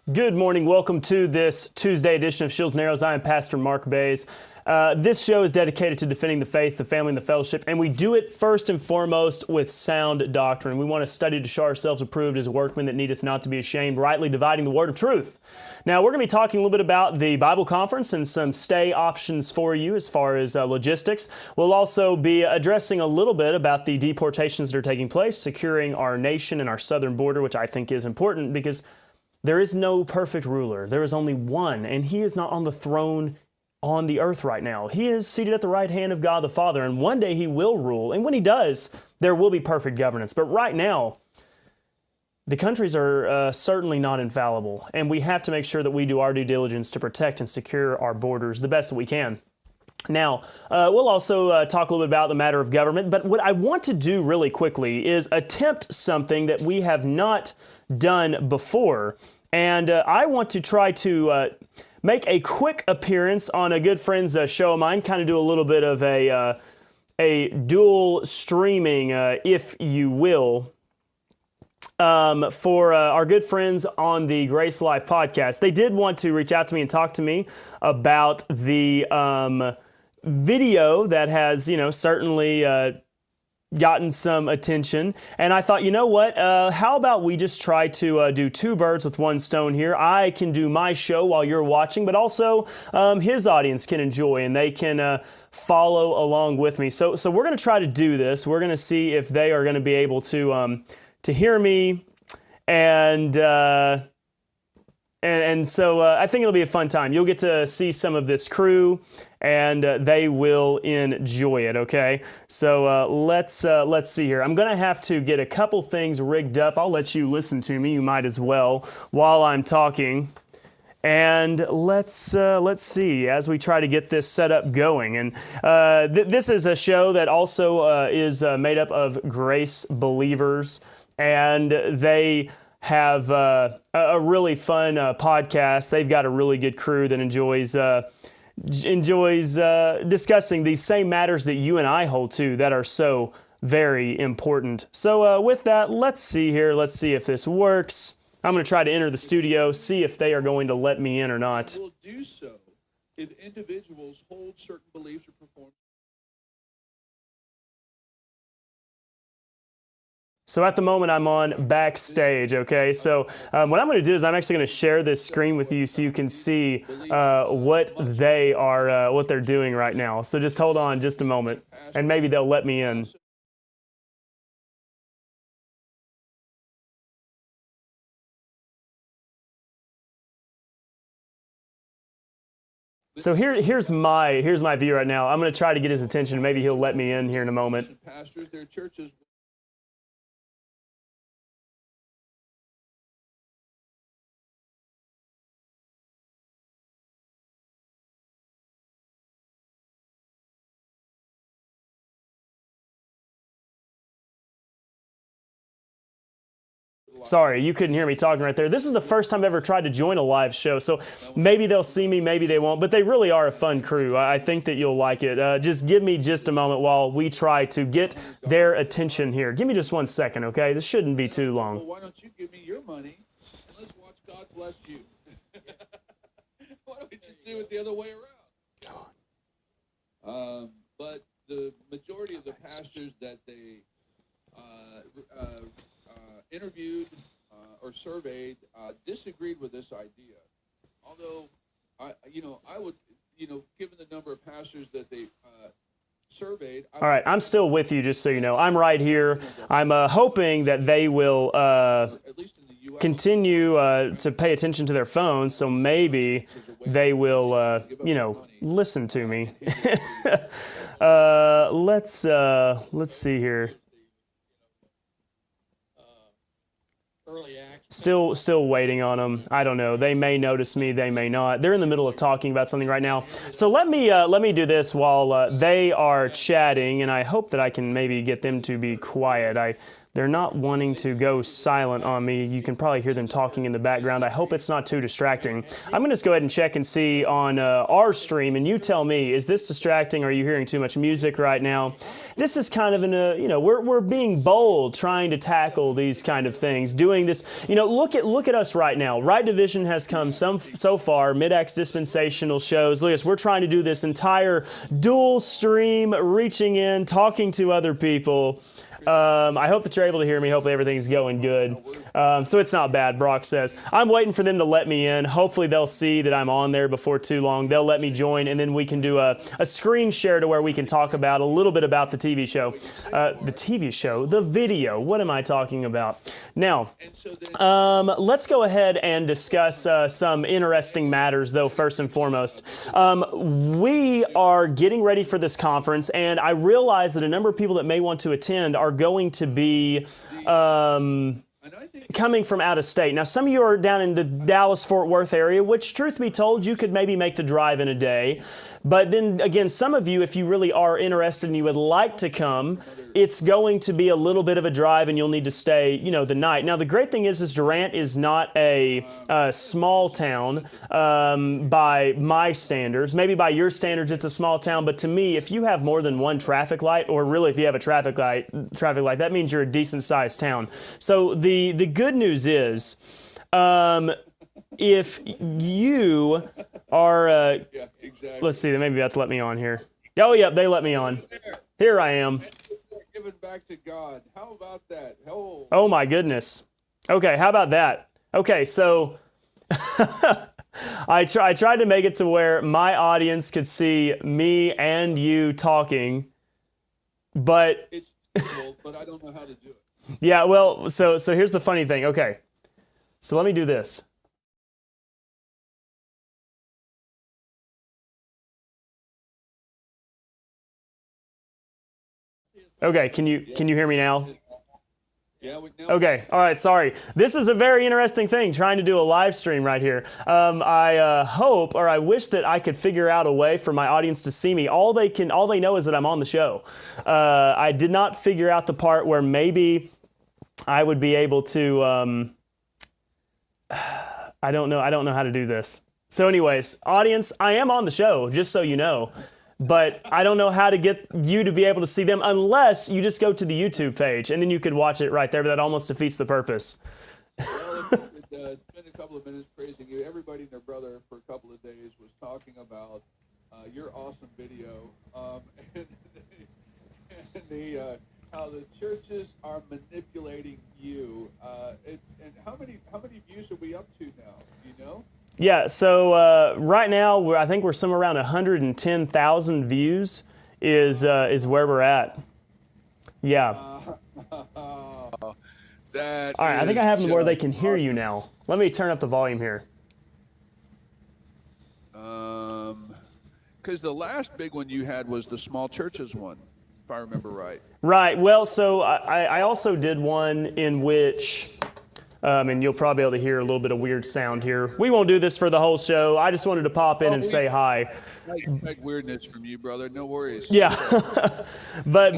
Good morning. Welcome to this Tuesday edition of Shields and Arrows. I am Pastor Mark Baze. This show is dedicated to defending the faith, the family, and the fellowship, and we do it first and foremost with sound doctrine. We want to study to show ourselves approved as workmen that needeth not to be ashamed, rightly dividing the word of truth. Now, we're going to be talking a little bit about the Bible conference and some stay options for you as far as logistics. We'll also be addressing a little bit about the deportations that are taking place, securing our nation and our southern border, which I think is important because there is no perfect ruler. There is only one, and he is not on the throne on the earth right now. He is seated at the right hand of God the Father, and one day he will rule. And when he does, there will be perfect governance. But right now, the countries are certainly not infallible, and we have to make sure that we do our due diligence to protect and secure our borders the best that we can. Now, we'll also talk a little bit about the matter of government, but what I want to do really quickly is attempt something that we have not done before, and I want to try to make a quick appearance on a good friend's show of mine, kind of do a little bit of a dual streaming, if you will, for our good friends on the Grace Life podcast. They did want to reach out to me and talk to me about the video that has, certainly gotten some attention, and I thought, you know what, how about we just try to do two birds with one stone here. I can do my show while you're watching, but also his audience can enjoy, and they can follow along with me. So we're going to try to do this. We're going to see if they are going to be able to hear me, and so I think it'll be a fun time. You'll get to see some of this crew, and they will enjoy it, okay? So let's see here. I'm going to have to get a couple things rigged up. I'll let you listen to me. You might as well while I'm talking. And let's see as we try to get this set up going. And this is a show that also is made up of Grace believers, and they have a really fun podcast. They've got a really good crew that enjoys discussing these same matters that you and I hold to that are so very important. So with that, let's see here. Let's see if this works. I'm going to try to enter the studio, see if they are going to let me in or not. Will do so if individuals hold certain beliefs or perform. So at the moment, I'm on backstage, okay? So what I'm going to do is I'm actually going to share this screen with you so you can see what they're doing right now. So just hold on just a moment, and maybe they'll let me in. So here's my view right now. I'm going to try to get his attention. Maybe he'll let me in here in a moment. Pastors, their churches. Sorry, you couldn't hear me talking right there. This is the first time I've ever tried to join a live show, so maybe they'll see me, maybe they won't, but they really are a fun crew. I think that you'll like it. Just give me just a moment while we try to get their attention here. Give me just 1 second, okay? This shouldn't be too long. Well, why don't you give me your money, and let's watch God bless you. Why don't you do it the other way around? But the majority of the pastors that they interviewed or surveyed disagreed with this idea. Although, I would, given the number of pastors that they surveyed. All right, I'm still with you, just so you know. I'm right here. I'm hoping that they will continue to pay attention to their phones, so maybe they will, listen to me. Let's see here. Still waiting on them. I don't know. They may notice me. They may not. They're in the middle of talking about something right now. So let me do this while they are chatting, and I hope that I can maybe get them to be quiet. I They're not wanting to go silent on me. You can probably hear them talking in the background. I hope it's not too distracting. I'm going to just go ahead and check and see on our stream, and you tell me, is this distracting? Are you hearing too much music right now? This is kind of we're being bold trying to tackle these kind of things, doing this. Look at us right now. Right Division has come so far, Mid-Acts dispensational shows. Look at us, we're trying to do this entire dual stream, reaching in, talking to other people. I hope that you're able to hear me. Hopefully everything's going good. So it's not bad, Brock says. I'm waiting for them to let me in. Hopefully they'll see that I'm on there before too long. They'll let me join, and then we can do a screen share to where we can talk about a little bit about the TV show. The TV show? The video. What am I talking about? Now, let's go ahead and discuss some interesting matters, though, first and foremost. We are getting ready for this conference, and I realize that a number of people that may want to attend are going to be coming from out of state. Now, some of you are down in the Dallas-Fort Worth area, which, truth be told, you could maybe make the drive in a day. But then, again, some of you, if you really are interested and you would like to come, it's going to be a little bit of a drive, and you'll need to stay, the night. Now, the great thing is Durant is not a small town by my standards. Maybe by your standards, it's a small town. But to me, if you have more than one traffic light, or really if you have a traffic light, that means you're a decent-sized town. So the good news is, if you are, yeah, exactly. Let's see, they may be about to let me on here. Oh, yep, they let me on. Here I am. Given back to God. How about that? Oh my goodness. Okay, how about that? Okay, so I tried to make it to where my audience could see me and you talking, but it's difficult, but I don't know how to do it. Yeah, well, so here's the funny thing. Okay, so let me do this. Okay, can you hear me now? Yeah. Okay, all right, sorry. This is a very interesting thing, trying to do a live stream right here. I hope, or I wish that I could figure out a way for my audience to see me. All they know is that I'm on the show. I did not figure out the part where maybe I would be able to, I don't know how to do this. So anyways, audience, I am on the show, just so you know. But I don't know how to get you to be able to see them unless you just go to the YouTube page, and then you could watch it right there, but that almost defeats the purpose. Well, if you could spend a couple of minutes praising you. Everybody and their brother for a couple of days was talking about your awesome video and how the churches are manipulating you. And how many views are we up to now? Do you know? Yeah, so right now I think we're somewhere around 110,000 views is where we're at. Yeah. All right, I think I have them where they can hear you now. Let me turn up the volume here. Because the last big one you had was the small churches one, if I remember right. Right. Well, so I also did one in which. And you'll probably be able to hear a little bit of weird sound here. We won't do this for the whole show. I just wanted to pop in and say hi. I expect weirdness from you, brother. No worries. Yeah. but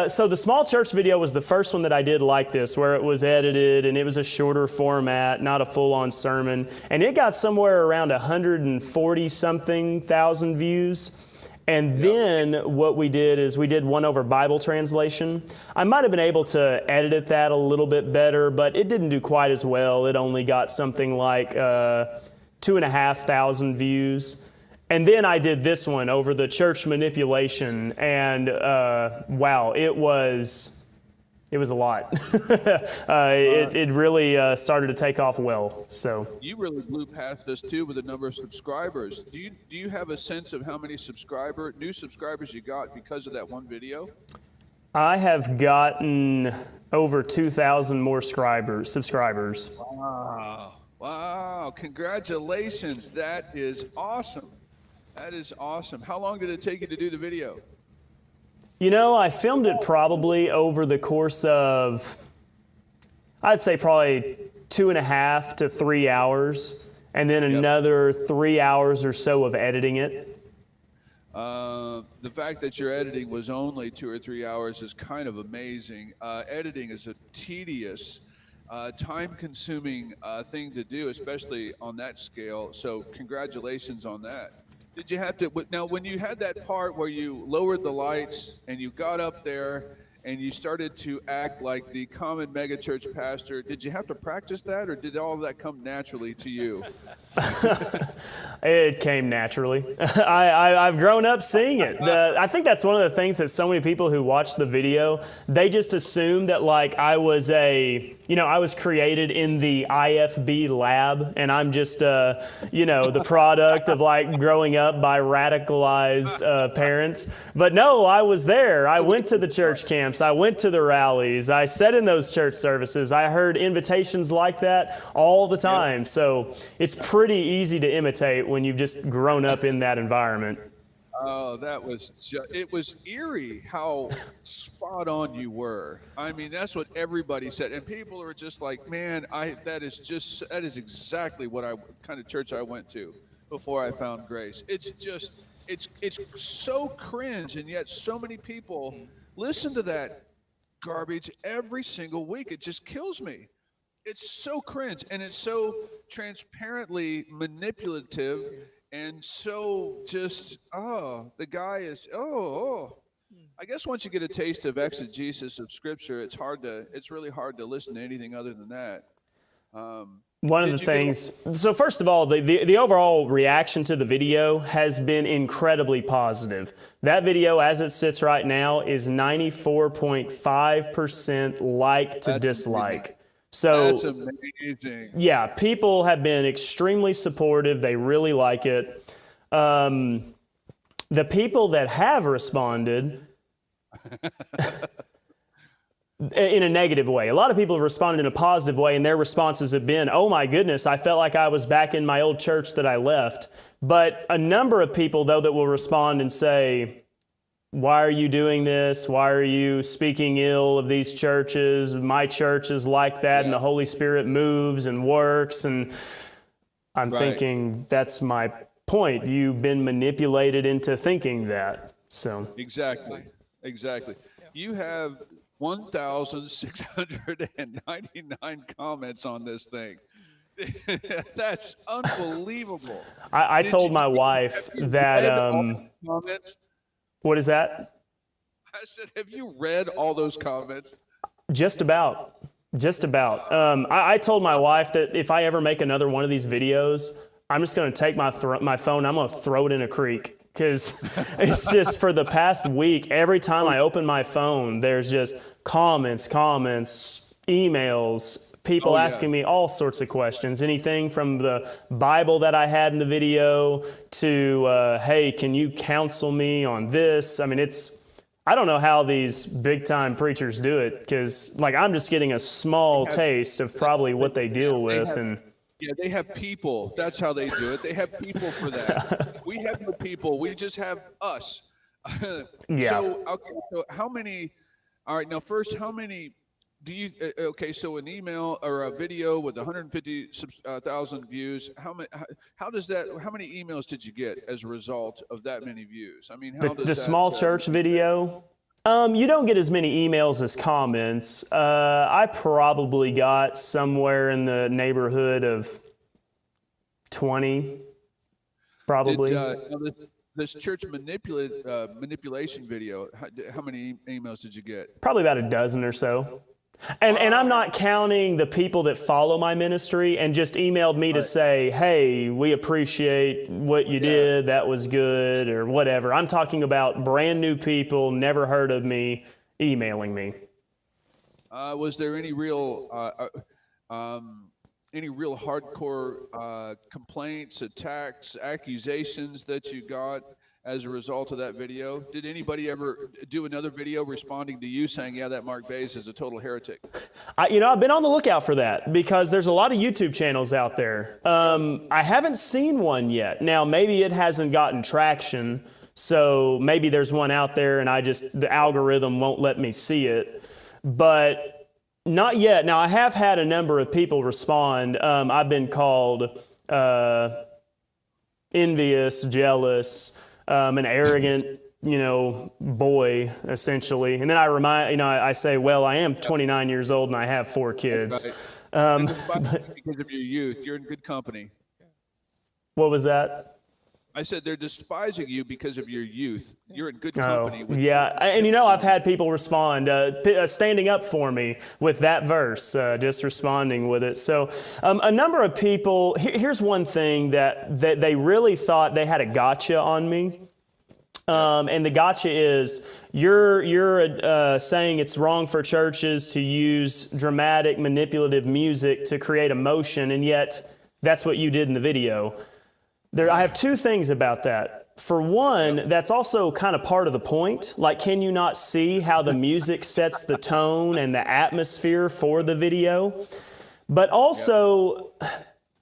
so the small church video was the first one that I did like this, where it was edited and it was a shorter format, not a full-on sermon. And it got somewhere around 140-something thousand views. And then what we did is we did one over Bible translation. I might have been able to edit that a little bit better, but it didn't do quite as well. It only got something like 2,500 views. And then I did this one over the church manipulation, and wow, it was a lot. It really started to take off well. So you really blew past us too with the number of subscribers. Do you have a sense of how many new subscribers you got because of that one video? I have gotten over 2,000 more subscribers. Wow! Congratulations! That is awesome. That is awesome. How long did it take you to do the video? I filmed it probably over the course of, I'd say probably 2.5 to 3 hours, and then another 3 hours or so of editing it. The fact that your editing was only 2 or 3 hours is kind of amazing. Editing is a tedious, time-consuming thing to do, especially on that scale. So, congratulations on that. Did you have to now when you had that part where you lowered the lights and you got up there and you started to act like the common megachurch pastor? Did you have to practice that, or did all of that come naturally to you? It came naturally. I've grown up seeing it. I think that's one of the things that so many people who watch the video, they just assume that like I was I was created in the IFB lab and I'm just, the product of like growing up by radicalized parents. But no, I was there. I went to the church camps. I went to the rallies. I sat in those church services. I heard invitations like that all the time. So it's pretty easy to imitate when you've just grown up in that environment. Oh, it was eerie how spot on you were. I mean, that's what everybody said. And people are just like, man, that is exactly what kind of church I went to before I found grace. It's so cringe. And yet so many people listen to that garbage every single week. It just kills me. It's so cringe, and it's so transparently manipulative, and so just the guy is I guess once you get a taste of exegesis of Scripture, it's really hard to listen to anything other than that. One of the things, so first of all, the overall reaction to the video has been incredibly positive. That video, as it sits right now, is 94.5% like to dislike. So that's amazing. Yeah, people have been extremely supportive. They really like it. The people that have responded in a negative way. A lot of people have responded in a positive way, and their responses have been, oh my goodness, I felt like I was back in my old church that I left. But a number of people, though, that will respond and say, why are you doing this? Why are you speaking ill of these churches? My church is like that, and the Holy Spirit moves and works. And I'm thinking, that's my point. You've been manipulated into thinking that. So Exactly. You have 1,699 comments on this thing. That's unbelievable. I told my wife that, what is that? I said, have you read all those comments? Just about. I told my wife that if I ever make another one of these videos, I'm just going to take my phone, I'm going to throw it in a creek. Because it's just for the past week, every time I open my phone, there's just comments, emails, people asking me all sorts of questions. Anything from the Bible that I had in the video to, hey, can you counsel me on this? I mean, I don't know how these big time preachers do it, because like I'm just getting a small taste of probably what they deal with. Yeah, they have people. That's how they do it. They have people for that. We have no people. We just have us. So how many? All right, now first, how many do you? So an email or a video with 150,000 views. How many? How does that? How many emails did you get as a result of that many views? I mean, how does the small church video? You don't get as many emails as comments. I probably got somewhere in the neighborhood of 20, probably. This church manipulation video, how many emails did you get? Probably about a dozen or so. And I'm not counting the people that follow my ministry and just emailed me to say, hey, we appreciate what you did, that was good, or whatever. I'm talking about brand new people, never heard of me, emailing me. Was there any real hardcore complaints, attacks, accusations that you got as a result of that video? Did anybody ever do another video responding to you saying, yeah, that Mark Baze is a total heretic? I've been on the lookout for that, because there's a lot of YouTube channels out there. I haven't seen one yet. Now, maybe it hasn't gotten traction, so maybe there's one out there and the algorithm won't let me see it, but not yet. Now, I have had a number of people respond. I've been called envious, jealous, an arrogant, boy, essentially. And then I say, well, I am 29 years old and I have 4 kids. Right. Because of your youth, you're in good company. What was that? I said they're despising you because of your youth. You're in good company. Yeah, and I've had people respond, standing up for me with that verse, just responding with it. So a number of people, here's one thing that they really thought they had a gotcha on me. And the gotcha is you're saying it's wrong for churches to use dramatic, manipulative music to create emotion, and yet that's what you did in the video. I have 2 things about that. For one, that's also kind of part of the point. Like, can you not see how the music sets the tone and the atmosphere for the video? But also,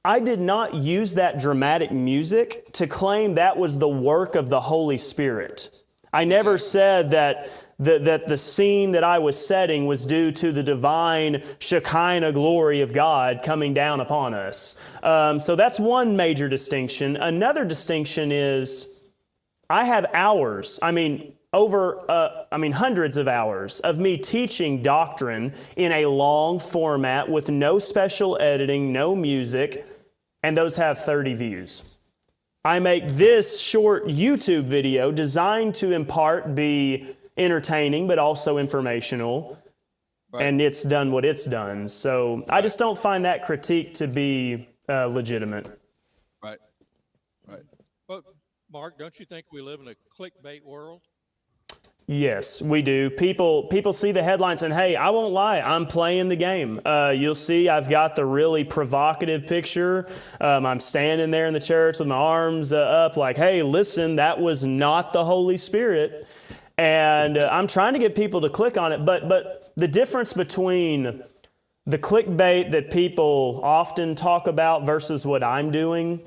I did not use that dramatic music to claim that was the work of the Holy Spirit. I never said that the scene that I was setting was due to the divine Shekinah glory of God coming down upon us. So that's one major distinction. Another distinction is I have hours, hundreds of hours of me teaching doctrine in a long format with no special editing, no music, and those have 30 views. I make this short YouTube video designed to in part be entertaining, but also informational, right. And it's done what it's done. So I just don't find that critique to be legitimate. Right. Well, Mark, don't you think we live in a clickbait world? Yes, we do. People see the headlines and, hey, I won't lie, I'm playing the game. You'll see I've got the really provocative picture. I'm standing there in the church with my arms up like, hey, listen, that was not the Holy Spirit. And I'm trying to get people to click on it. But the difference between the clickbait that people often talk about versus what I'm doing,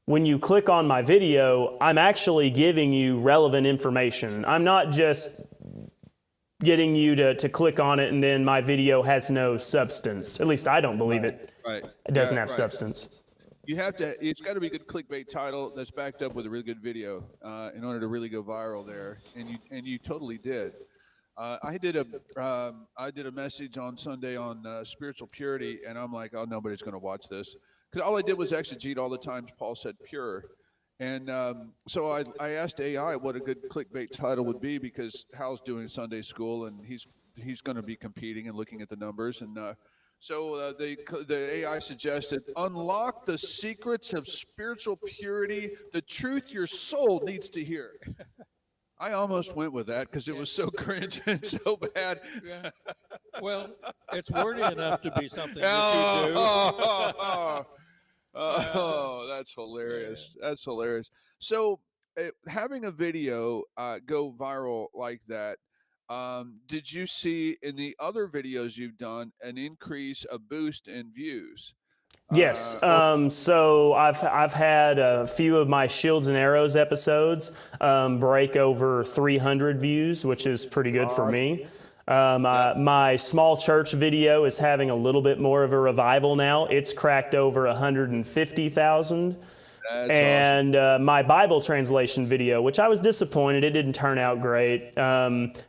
when you click on my video, I'm actually giving you relevant information. I'm not just getting you to click on it and then my video has no substance. At least I don't believe it. Right. It doesn't have substance. It's got to be a good clickbait title that's backed up with a really good video in order to really go viral there. And you totally did. I did a message on Sunday on spiritual purity, and I'm like, oh, nobody's going to watch this. Because all I did was exegete all the times Paul said pure. And so I asked AI what a good clickbait title would be, because Hal's doing Sunday school and he's going to be competing and looking at the numbers. And so the AI suggested, unlock the secrets of spiritual purity, the truth your soul needs to hear. I almost went with that because it was so cringe and so bad. Yeah. Well, it's wordy enough to be something that you do. Oh, that's hilarious. Yeah. That's hilarious. So having a video go viral like that, did you see in the other videos you've done an increase, a boost in views? Yes. So I've had a few of my Shields and Arrows episodes break over 300 views, which is pretty good for me. My small church video is having a little bit more of a revival now. It's cracked over 150,000. And awesome. My Bible translation video, which I was disappointed, it didn't turn out great.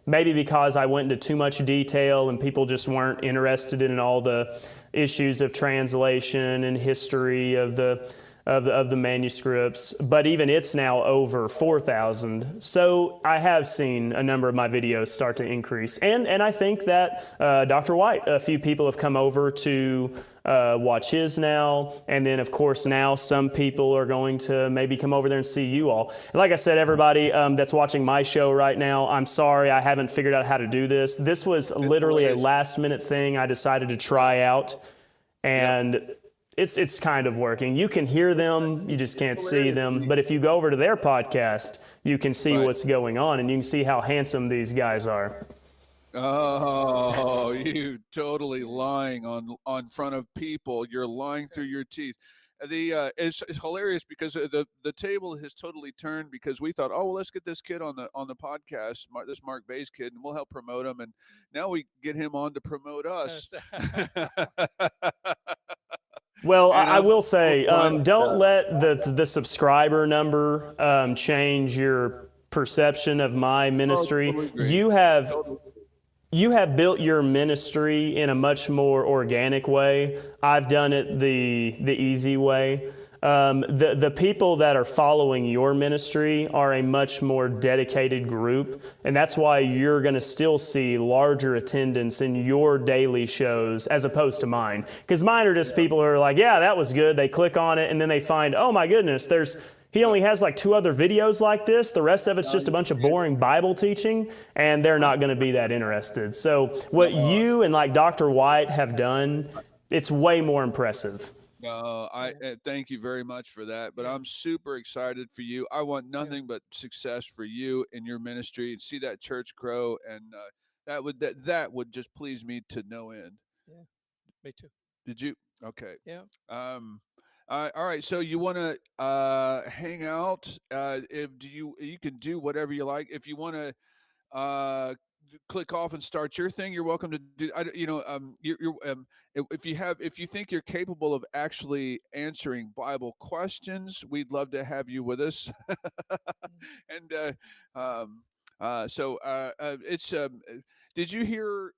Maybe because I went into too much detail and people just weren't interested in all the issues of translation and history of the manuscripts, but even it's now over 4,000. So I have seen a number of my videos start to increase. And I think that Dr. White, a few people have come over to watch his now. And then, of course, now some people are going to maybe come over there and see you all. And like I said, everybody that's watching my show right now, I'm sorry I haven't figured out how to do this. This was literally a last-minute thing I decided to try out. And it's kind of working. You can hear them, you just can't see them. But if you go over to their podcast, you can see what's going on, and you can see how handsome these guys are. Oh, you totally lying on front of people. You're lying through your teeth. It's hilarious because the table has totally turned, because we thought, oh, well, let's get this kid on the podcast, this Mark Baze kid, and we'll help promote him. And now we get him on to promote us. Well, I will say, don't let the subscriber number change your perception of my ministry. totally agree. You have built your ministry in a much more organic way. I've done it the easy way. The people that are following your ministry are a much more dedicated group, and that's why you're going to still see larger attendance in your daily shows as opposed to mine. Because mine are just people who are like, yeah, that was good. They click on it, and then they find, oh my goodness, he only has like 2 other videos like this. The rest of it's just a bunch of boring Bible teaching, and they're not going to be that interested. So what you and like Dr. White have done, it's way more impressive. I thank you very much for that. But I'm super excited for you. I want nothing but success for you and your ministry, and see that church grow. And that would just please me to no end. Yeah, me too. Did you? Okay. Yeah. All right. So you want to hang out? If you can do whatever you like. If you want to click off and start your thing, you're welcome to do. If you think you're capable of actually answering Bible questions, we'd love to have you with us. And it's. Did you hear?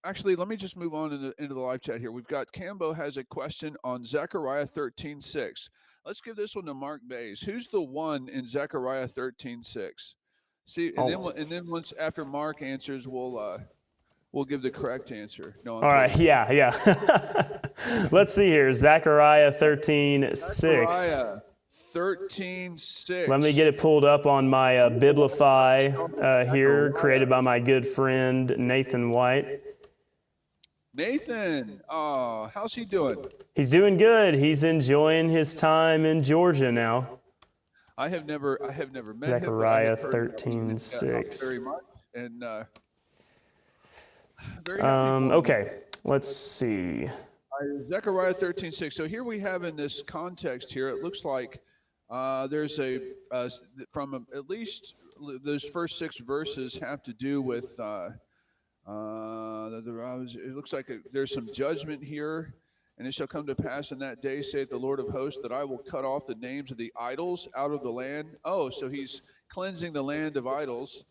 Actually, let me just move on into the live chat here. We've got Cambo has a question on Zechariah 13:6. Let's give this one to Mark Baze. Who's the one in Zechariah 13:6? See, and then once after Mark answers, we'll give the correct answer. No, I'm All right, yeah. Let's see here, Zechariah 13:6. Zechariah 13:6. Let me get it pulled up on my Biblify here, created by my good friend Nathan White. Nathan, how's he doing? He's doing good. He's enjoying his time in Georgia now. I have never met Zechariah him. 13:6. Very much, and very happy for okay, let's see. Zechariah 13:6. So here we have in this context here, it looks like there's at least those first 6 verses have to do with. It looks like there's some judgment here. And it shall come to pass in that day, saith the Lord of hosts, that I will cut off the names of the idols out of the land. Oh, so he's cleansing the land of idols.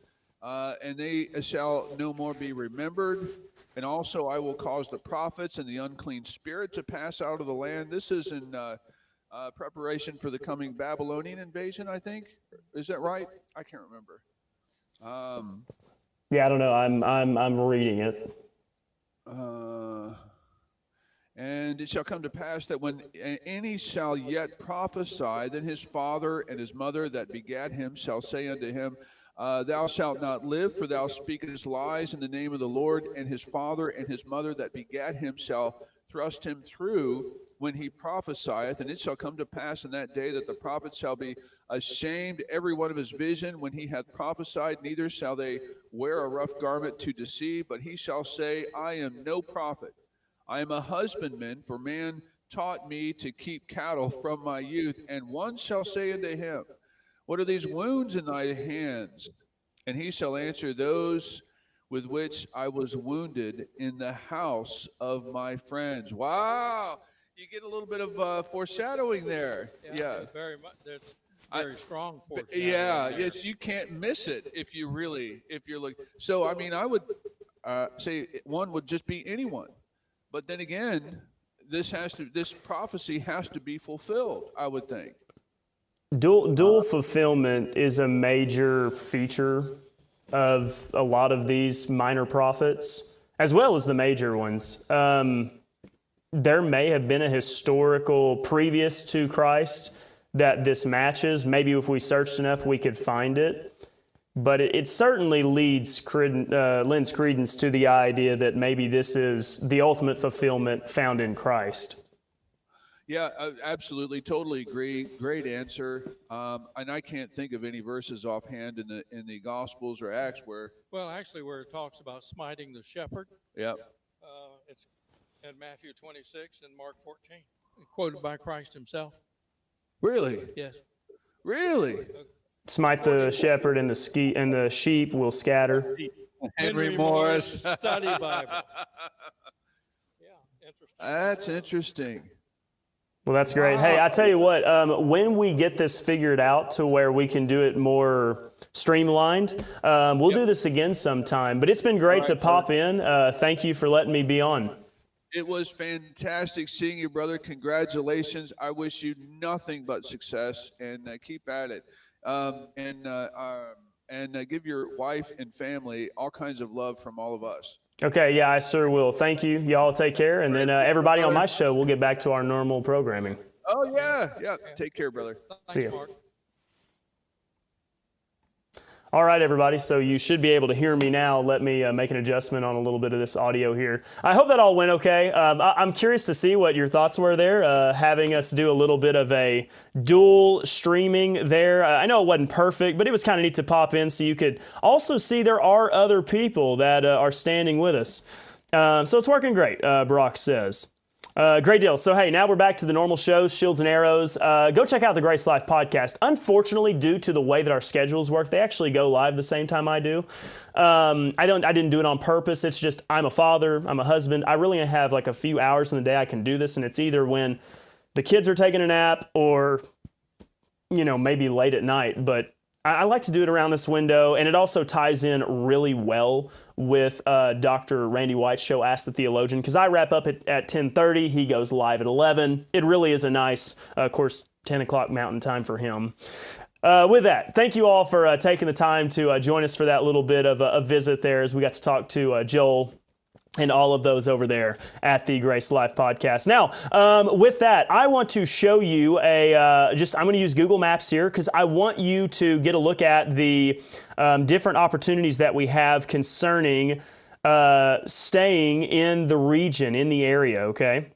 And they shall no more be remembered. And also I will cause the prophets and the unclean spirit to pass out of the land. This is in preparation for the coming Babylonian invasion, I think. Is that right? I can't remember. Yeah, I don't know. I'm reading it. And it shall come to pass that when any shall yet prophesy, then his father and his mother that begat him shall say unto him, thou shalt not live, for thou speakest lies in the name of the Lord. And his father and his mother that begat him shall thrust him through when he prophesieth. And it shall come to pass in that day that the prophet shall be ashamed every one of his vision when he hath prophesied. Neither shall they wear a rough garment to deceive, but he shall say, I am no prophet. I am a husbandman, for man taught me to keep cattle from my youth. And one shall say unto him, what are these wounds in thy hands? And he shall answer, those with which I was wounded in the house of my friends. Wow. You get a little bit of foreshadowing there. Yeah. Very much. That's very strong foreshadowing. Yeah. Yes, you can't miss it if you're looking. So, I mean, I would say one would just be anyone. But then again, this prophecy has to be fulfilled, I would think. Dual fulfillment is a major feature of a lot of these minor prophets, as well as the major ones. There may have been a historical previous to Christ that this matches. Maybe if we searched enough, we could find it. But it certainly lends credence to the idea that maybe this is the ultimate fulfillment found in Christ. Yeah, absolutely, totally agree. Great answer. And I can't think of any verses offhand in the Gospels or Acts where. Well, actually, where it talks about smiting the shepherd. Yep. It's in Matthew 26 and Mark 14, quoted by Christ himself. Really? Yes. Really? Smite the shepherd and the sheep will scatter. Henry Morris. Study Bible. Yeah, interesting. That's interesting. Well, that's great. Hey, I tell you what, when we get this figured out to where we can do it more streamlined, we'll do this again sometime. But it's been great to pop in. Thank you for letting me be on. It was fantastic seeing you, brother. Congratulations. I wish you nothing but success, and keep at it. And give your wife and family all kinds of love from all of us. Okay, yeah, I sure will. Thank you. Y'all take care. And then everybody on my show, we'll get back to our normal programming. Oh, yeah. Take care, brother. See you. All right, everybody. So you should be able to hear me now. Let me make an adjustment on a little bit of this audio here. I hope that all went okay. I'm curious to see what your thoughts were there, having us do a little bit of a dual streaming there. I know it wasn't perfect, but it was kind of neat to pop in so you could also see there are other people that are standing with us. So it's working great, Brock says. Great deal. So, hey, now we're back to the normal shows, Shields and Arrows. Go check out the Grace Life podcast. Unfortunately, due to the way that our schedules work, they actually go live the same time I do. I didn't do it on purpose. It's just I'm a father, I'm a husband. I really have like a few hours in the day I can do this, and it's either when the kids are taking a nap or, maybe late at night. But I like to do it around this window, and it also ties in really well with Dr. Randy White's show, Ask the Theologian, because I wrap up at 10:30. He goes live at 11. It really is a nice, of course, 10 o'clock Mountain Time for him. With that, thank you all for taking the time to join us for that little bit of a visit there as we got to talk to Joel and all of those over there at the Grace Life podcast. Now, with that, I want to show you I'm going to use Google Maps here because I want you to get a look at the different opportunities that we have concerning staying in the region, in the area, okay?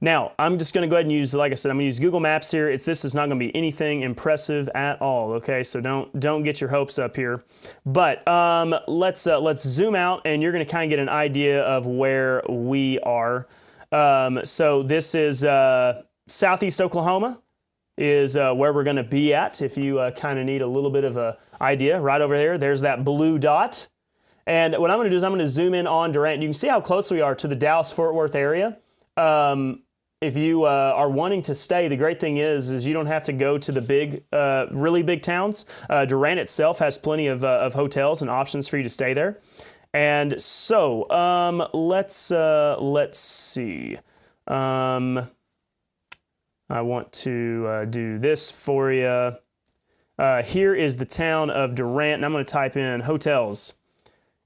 Now, I'm just going to go ahead and use, like I said, I'm going to use Google Maps here. This is not going to be anything impressive at all, okay? So don't get your hopes up here. But let's zoom out, and you're going to kind of get an idea of where we are. So this is Southeast Oklahoma is where we're going to be at. If you kind of need a little bit of a idea, right over there, there's that blue dot. And what I'm going to do is I'm going to zoom in on Durant. You can see how close we are to the Dallas-Fort Worth area. If you are wanting to stay, the great thing is you don't have to go to the big, really big towns. Durant itself has plenty of hotels and options for you to stay there. And so let's see. I want to do this for you. Here is the town of Durant, and I'm going to type in hotels.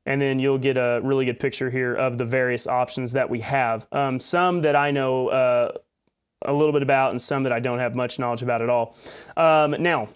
And then you'll get a really good picture here of the various options that we have. Some that I know a little bit about and some that I don't have much knowledge about at all. Now,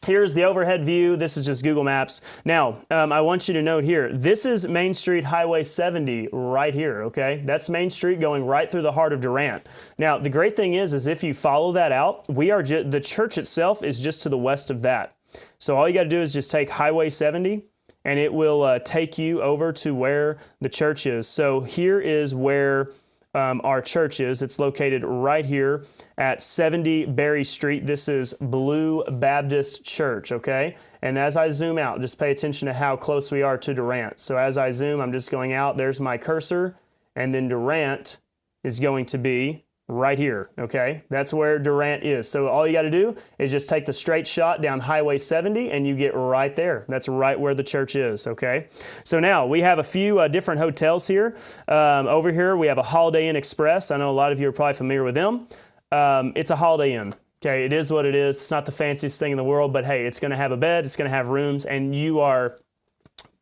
here's the overhead view. This is just Google Maps. Now, I want you to note here, this is Main Street Highway 70 right here, okay? That's Main Street going right through the heart of Durant. Now, the great thing is if you follow that out, the church itself is just to the west of that. So all you got to do is just take Highway 70, and it will take you over to where the church is. So here is where our church is. It's located right here at 70 Berry Street. This is Blue Baptist Church, okay? And as I zoom out, just pay attention to how close we are to Durant. So as I zoom, I'm just going out. There's my cursor, and then Durant is going to be right here, okay? That's where Durant is. So all you got to do is just take the straight shot down Highway 70 and you get right there. That's right where the church is, okay? So now we have a few different hotels here. Over here we have a Holiday Inn Express. I know a lot of you are probably familiar with them. It's a Holiday Inn. Okay, it is what it is. It's not the fanciest thing in the world, but hey, it's going to have a bed, it's going to have rooms, and you're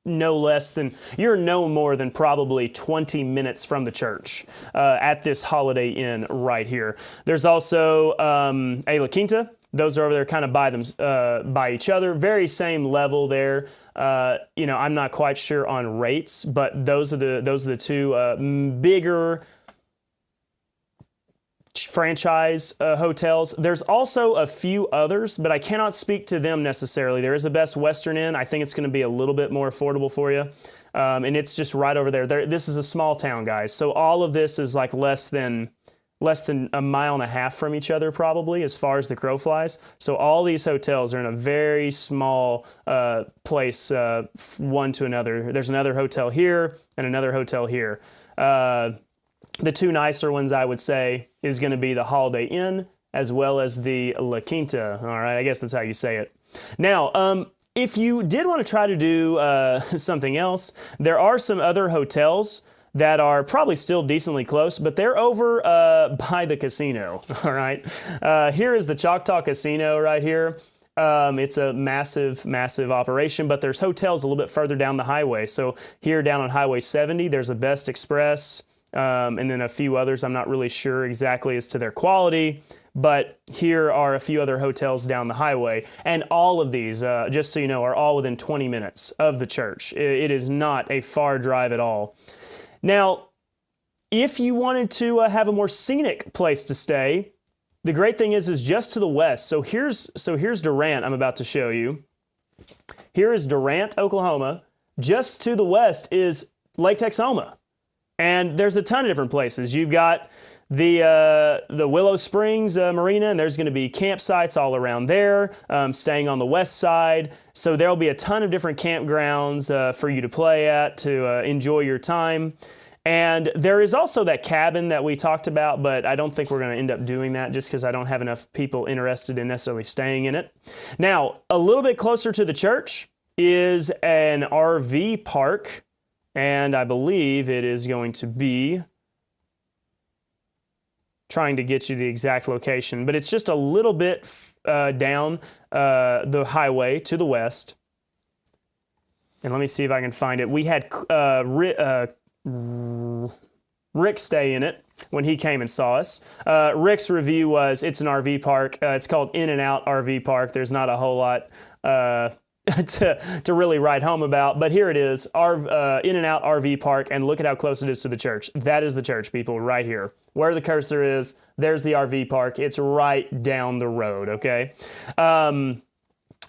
no more than probably 20 minutes from the church at this Holiday Inn right here. There's also a La Quinta. Those are over there kind of by each other. Very same level there. I'm not quite sure on rates, but those are the two bigger franchise hotels. There's also a few others, but I cannot speak to them necessarily. There is a Best Western Inn. I think it's going to be a little bit more affordable for you. And it's just right over there. This is a small town, guys. So all of this is like less than a mile and a half from each other, probably, as far as the crow flies. So all these hotels are in a very small place, one to another. There's another hotel here and another hotel here. The two nicer ones, I would say, is going to be the Holiday Inn as well as the La Quinta. All right, I guess that's how you say it. Now, if you did want to try to do something else, there are some other hotels that are probably still decently close, but they're over by the casino. All right, here is the Choctaw Casino right here. It's a massive, massive operation, but there's hotels a little bit further down the highway. So here down on Highway 70, there's a Best Express, and then a few others. I'm not really sure exactly as to their quality, but here are a few other hotels down the highway. And all of these, just so you know, are all within 20 minutes of the church. It is not a far drive at all. Now, if you wanted to have a more scenic place to stay, the great thing is just to the west. So here's Durant I'm about to show you. Here is Durant, Oklahoma. Just to the west is Lake Texoma. And there's a ton of different places. You've got the Willow Springs Marina, and there's going to be campsites all around there, staying on the west side. So there'll be a ton of different campgrounds for you to play at, to enjoy your time. And there is also that cabin that we talked about, but I don't think we're going to end up doing that just because I don't have enough people interested in necessarily staying in it. Now, a little bit closer to the church is an RV park, and I believe it is going to be trying to get you the exact location, but it's just a little bit down the highway to the west. And let me see if I can find it. We had Rick stay in it when he came and saw us. Rick's review was, it's an RV park. It's called In-N-Out RV Park. There's not a whole lot to really write home about, but here it is, In-N-Out RV Park, and look at how close it is to the church. That is the church, people, right here. Where the cursor is, there's the RV park. It's right down the road, okay?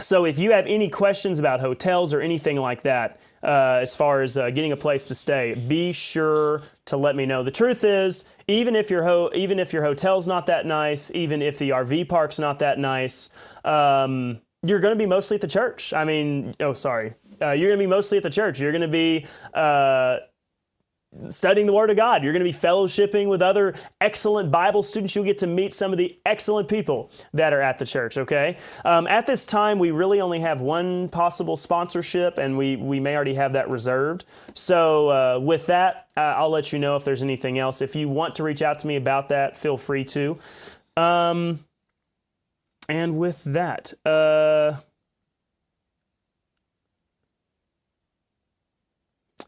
So if you have any questions about hotels or anything like that, as far as getting a place to stay, be sure to let me know. The truth is, even if your hotel's not that nice, even if the RV park's not that nice, you're going to be mostly at the church. I mean, you're going to be mostly at the church. You're going to be studying the Word of God. You're going to be fellowshipping with other excellent Bible students. You'll get to meet some of the excellent people that are at the church, okay? At this time, we really only have one possible sponsorship, and we may already have that reserved. So with that, I'll let you know if there's anything else. If you want to reach out to me about that, feel free to. And with that,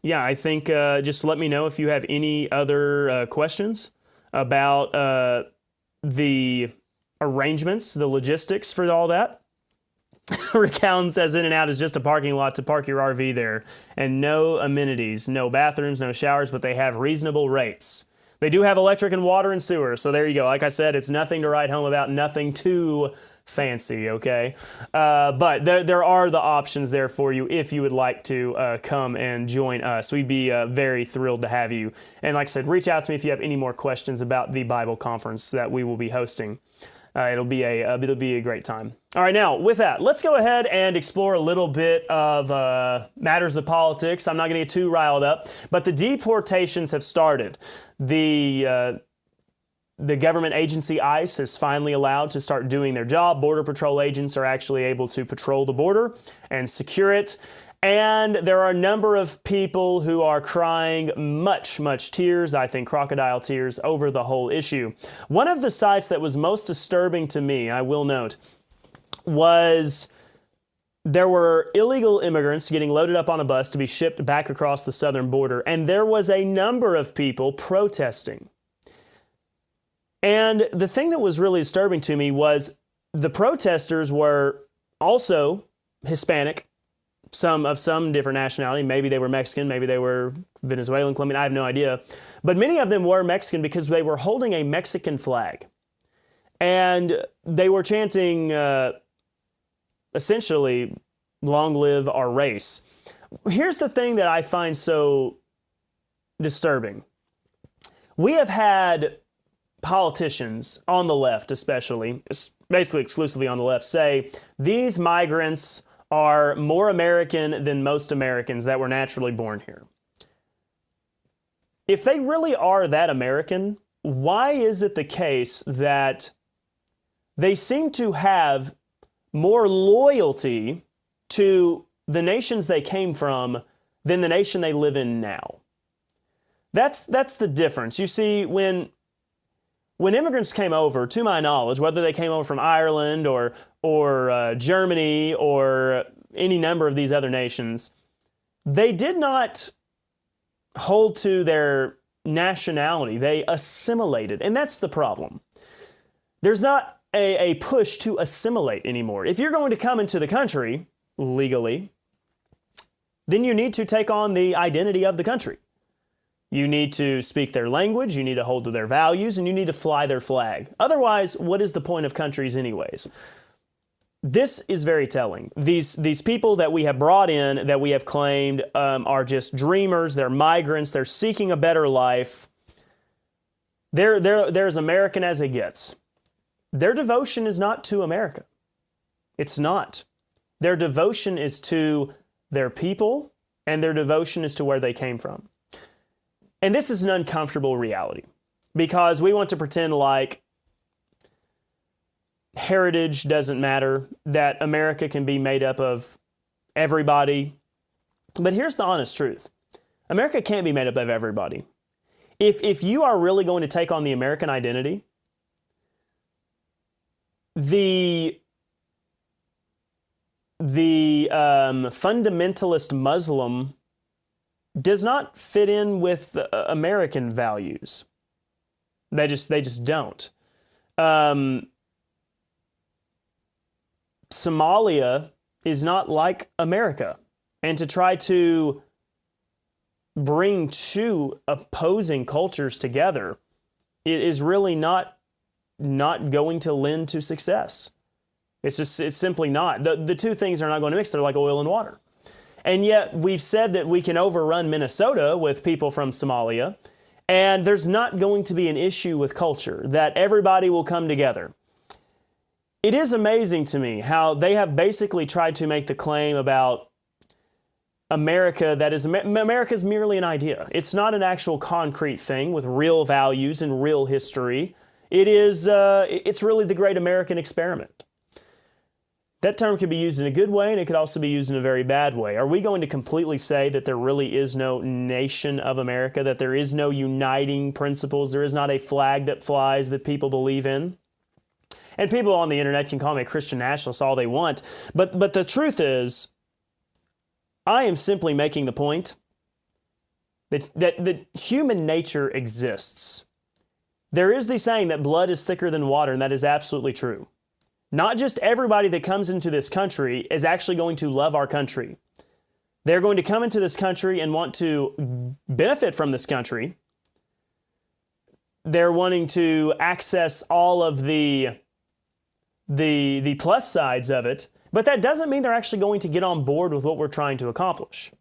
yeah, I think just let me know if you have any other questions about the arrangements, the logistics for all that. Rick Allen says In-N-Out is just a parking lot to park your RV there, and no amenities, no bathrooms, no showers, but they have reasonable rates. They do have electric and water and sewer, so there you go. Like I said, it's nothing to write home about, nothing too fancy, okay? But there are the options there for you if you would like to come and join us. We'd be very thrilled to have you. And like I said, reach out to me if you have any more questions about the Bible conference that we will be hosting. It'll be a great time. All right, now with that, let's go ahead and explore a little bit of matters of politics. I'm not going to get too riled up, but the deportations have started. The government agency ICE is finally allowed to start doing their job. Border Patrol agents are actually able to patrol the border and secure it. And there are a number of people who are crying much, much tears, I think crocodile tears, over the whole issue. One of the sites that was most disturbing to me, I will note, was there were illegal immigrants getting loaded up on a bus to be shipped back across the southern border. And there was a number of people protesting. And the thing that was really disturbing to me was the protesters were also Hispanic, some different nationality. Maybe they were Mexican, maybe they were Venezuelan, Colombian, I have no idea. But many of them were Mexican because they were holding a Mexican flag. And they were chanting, essentially, long live our race. Here's the thing that I find so disturbing. We have had politicians on the left, especially, basically exclusively on the left, say these migrants are more American than most Americans that were naturally born here. if they really are that American, why is it the case that they seem to have more loyalty to the nations they came from than the nation they live in now? That's the difference. You see, when immigrants came over, to my knowledge, whether they came over from Ireland or Germany or any number of these other nations, they did not hold to their nationality. They assimilated, and that's the problem. There's not a push to assimilate anymore. If you're going to come into the country legally, then you need to take on the identity of the country. You need to speak their language, you need to hold to their values, and you need to fly their flag. Otherwise, what is the point of countries anyways? This is very telling. These people that we have brought in, that we have claimed are just dreamers, they're migrants, they're seeking a better life. They're as American as it gets. Their devotion is not to America. It's not. Their devotion is to their people, and their devotion is to where they came from. And this is an uncomfortable reality because we want to pretend like heritage doesn't matter, that America can be made up of everybody. But here's the honest truth. America can't be made up of everybody. If you are really going to take on the American identity, the fundamentalist Muslim does not fit in with American values. They just don't. Somalia is not like America. And to try to bring two opposing cultures together, it is really not going to lend to success. It's simply not. The two things are not going to mix. They're like oil and water. And yet we've said that we can overrun Minnesota with people from Somalia, and there's not going to be an issue with culture, that everybody will come together. It is amazing to me how they have basically tried to make the claim about America that is America's merely an idea. It's not an actual concrete thing with real values and real history. It's really the great American experiment. That term could be used in a good way, and it could also be used in a very bad way. Are we going to completely say that there really is no nation of America, that there is no uniting principles, there is not a flag that flies that people believe in? And people on the internet can call me a Christian nationalist all they want, but the truth is, I am simply making the point that human nature exists. There is the saying that blood is thicker than water, and that is absolutely true. Not just everybody that comes into this country is actually going to love our country. They're going to come into this country and want to benefit from this country. They're wanting to access all of the plus sides of it, but that doesn't mean they're actually going to get on board with what we're trying to accomplish.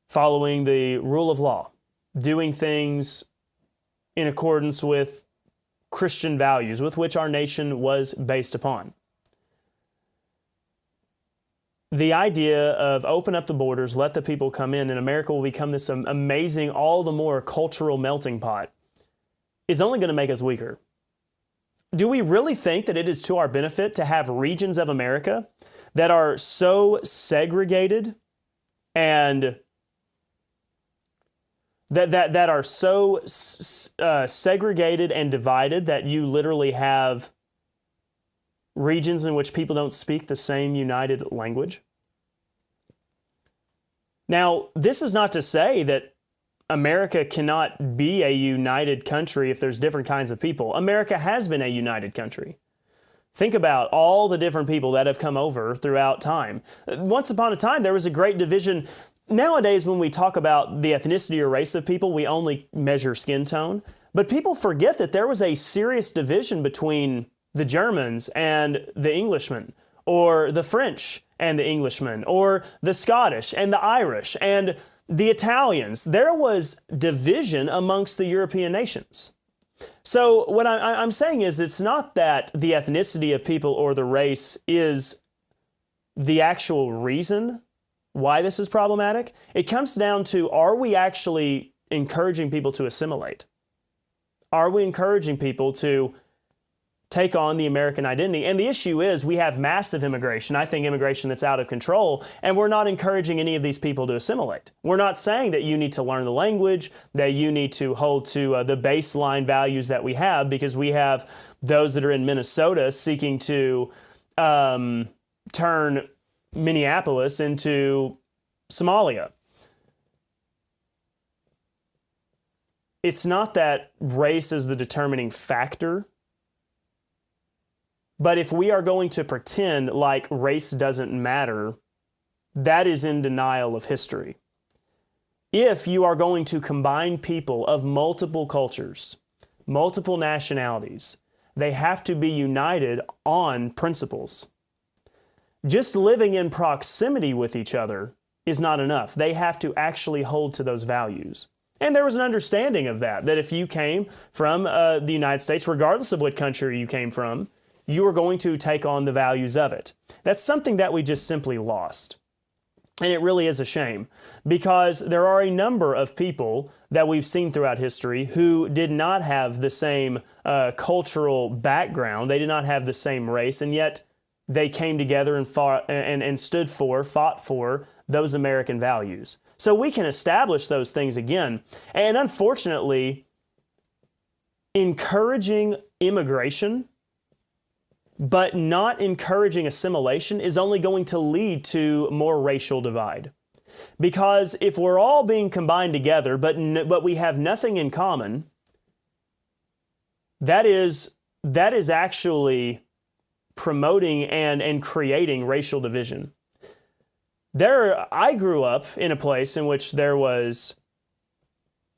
Following the rule of law, doing things in accordance with Christian values with which our nation was based upon. The idea of open up the borders, let the people come in, and America will become this amazing, all the more cultural melting pot, is only going to make us weaker. Do we really think that it is to our benefit to have regions of America that are so segregated and that are so segregated and divided that you literally have regions in which people don't speak the same united language? Now, this is not to say that America cannot be a united country if there's different kinds of people. America has been a united country. Think about all the different people that have come over throughout time. Once upon a time, there was a great division. Nowadays, when we talk about the ethnicity or race of people, we only measure skin tone. But people forget that there was a serious division between the Germans and the Englishmen, or the French and the Englishmen, or the Scottish and the Irish and the Italians. There was division amongst the European nations. So what I'm saying is, it's not that the ethnicity of people or the race is the actual reason why this is problematic. It comes down to, are we actually encouraging people to assimilate? Are we encouraging people to take on the American identity? And the issue is we have massive immigration. I think immigration that's out of control, and we're not encouraging any of these people to assimilate. We're not saying that you need to learn the language, that you need to hold to the baseline values that we have, because we have those that are in Minnesota seeking to turn Minneapolis into Somalia. It's not that race is the determining factor. But if we are going to pretend like race doesn't matter, that is in denial of history. If you are going to combine people of multiple cultures, multiple nationalities, they have to be united on principles. Just living in proximity with each other is not enough. They have to actually hold to those values. And there was an understanding of that if you came from the United States, regardless of what country you came from, you are going to take on the values of it. That's something that we just simply lost. And it really is a shame, because there are a number of people that we've seen throughout history who did not have the same cultural background. They did not have the same race, and yet they came together and fought for those American values. So we can establish those things again. And unfortunately, encouraging immigration but not encouraging assimilation is only going to lead to more racial divide. Because if we're all being combined together, but we have nothing in common, that is actually promoting and creating racial division. I grew up in a place in which there was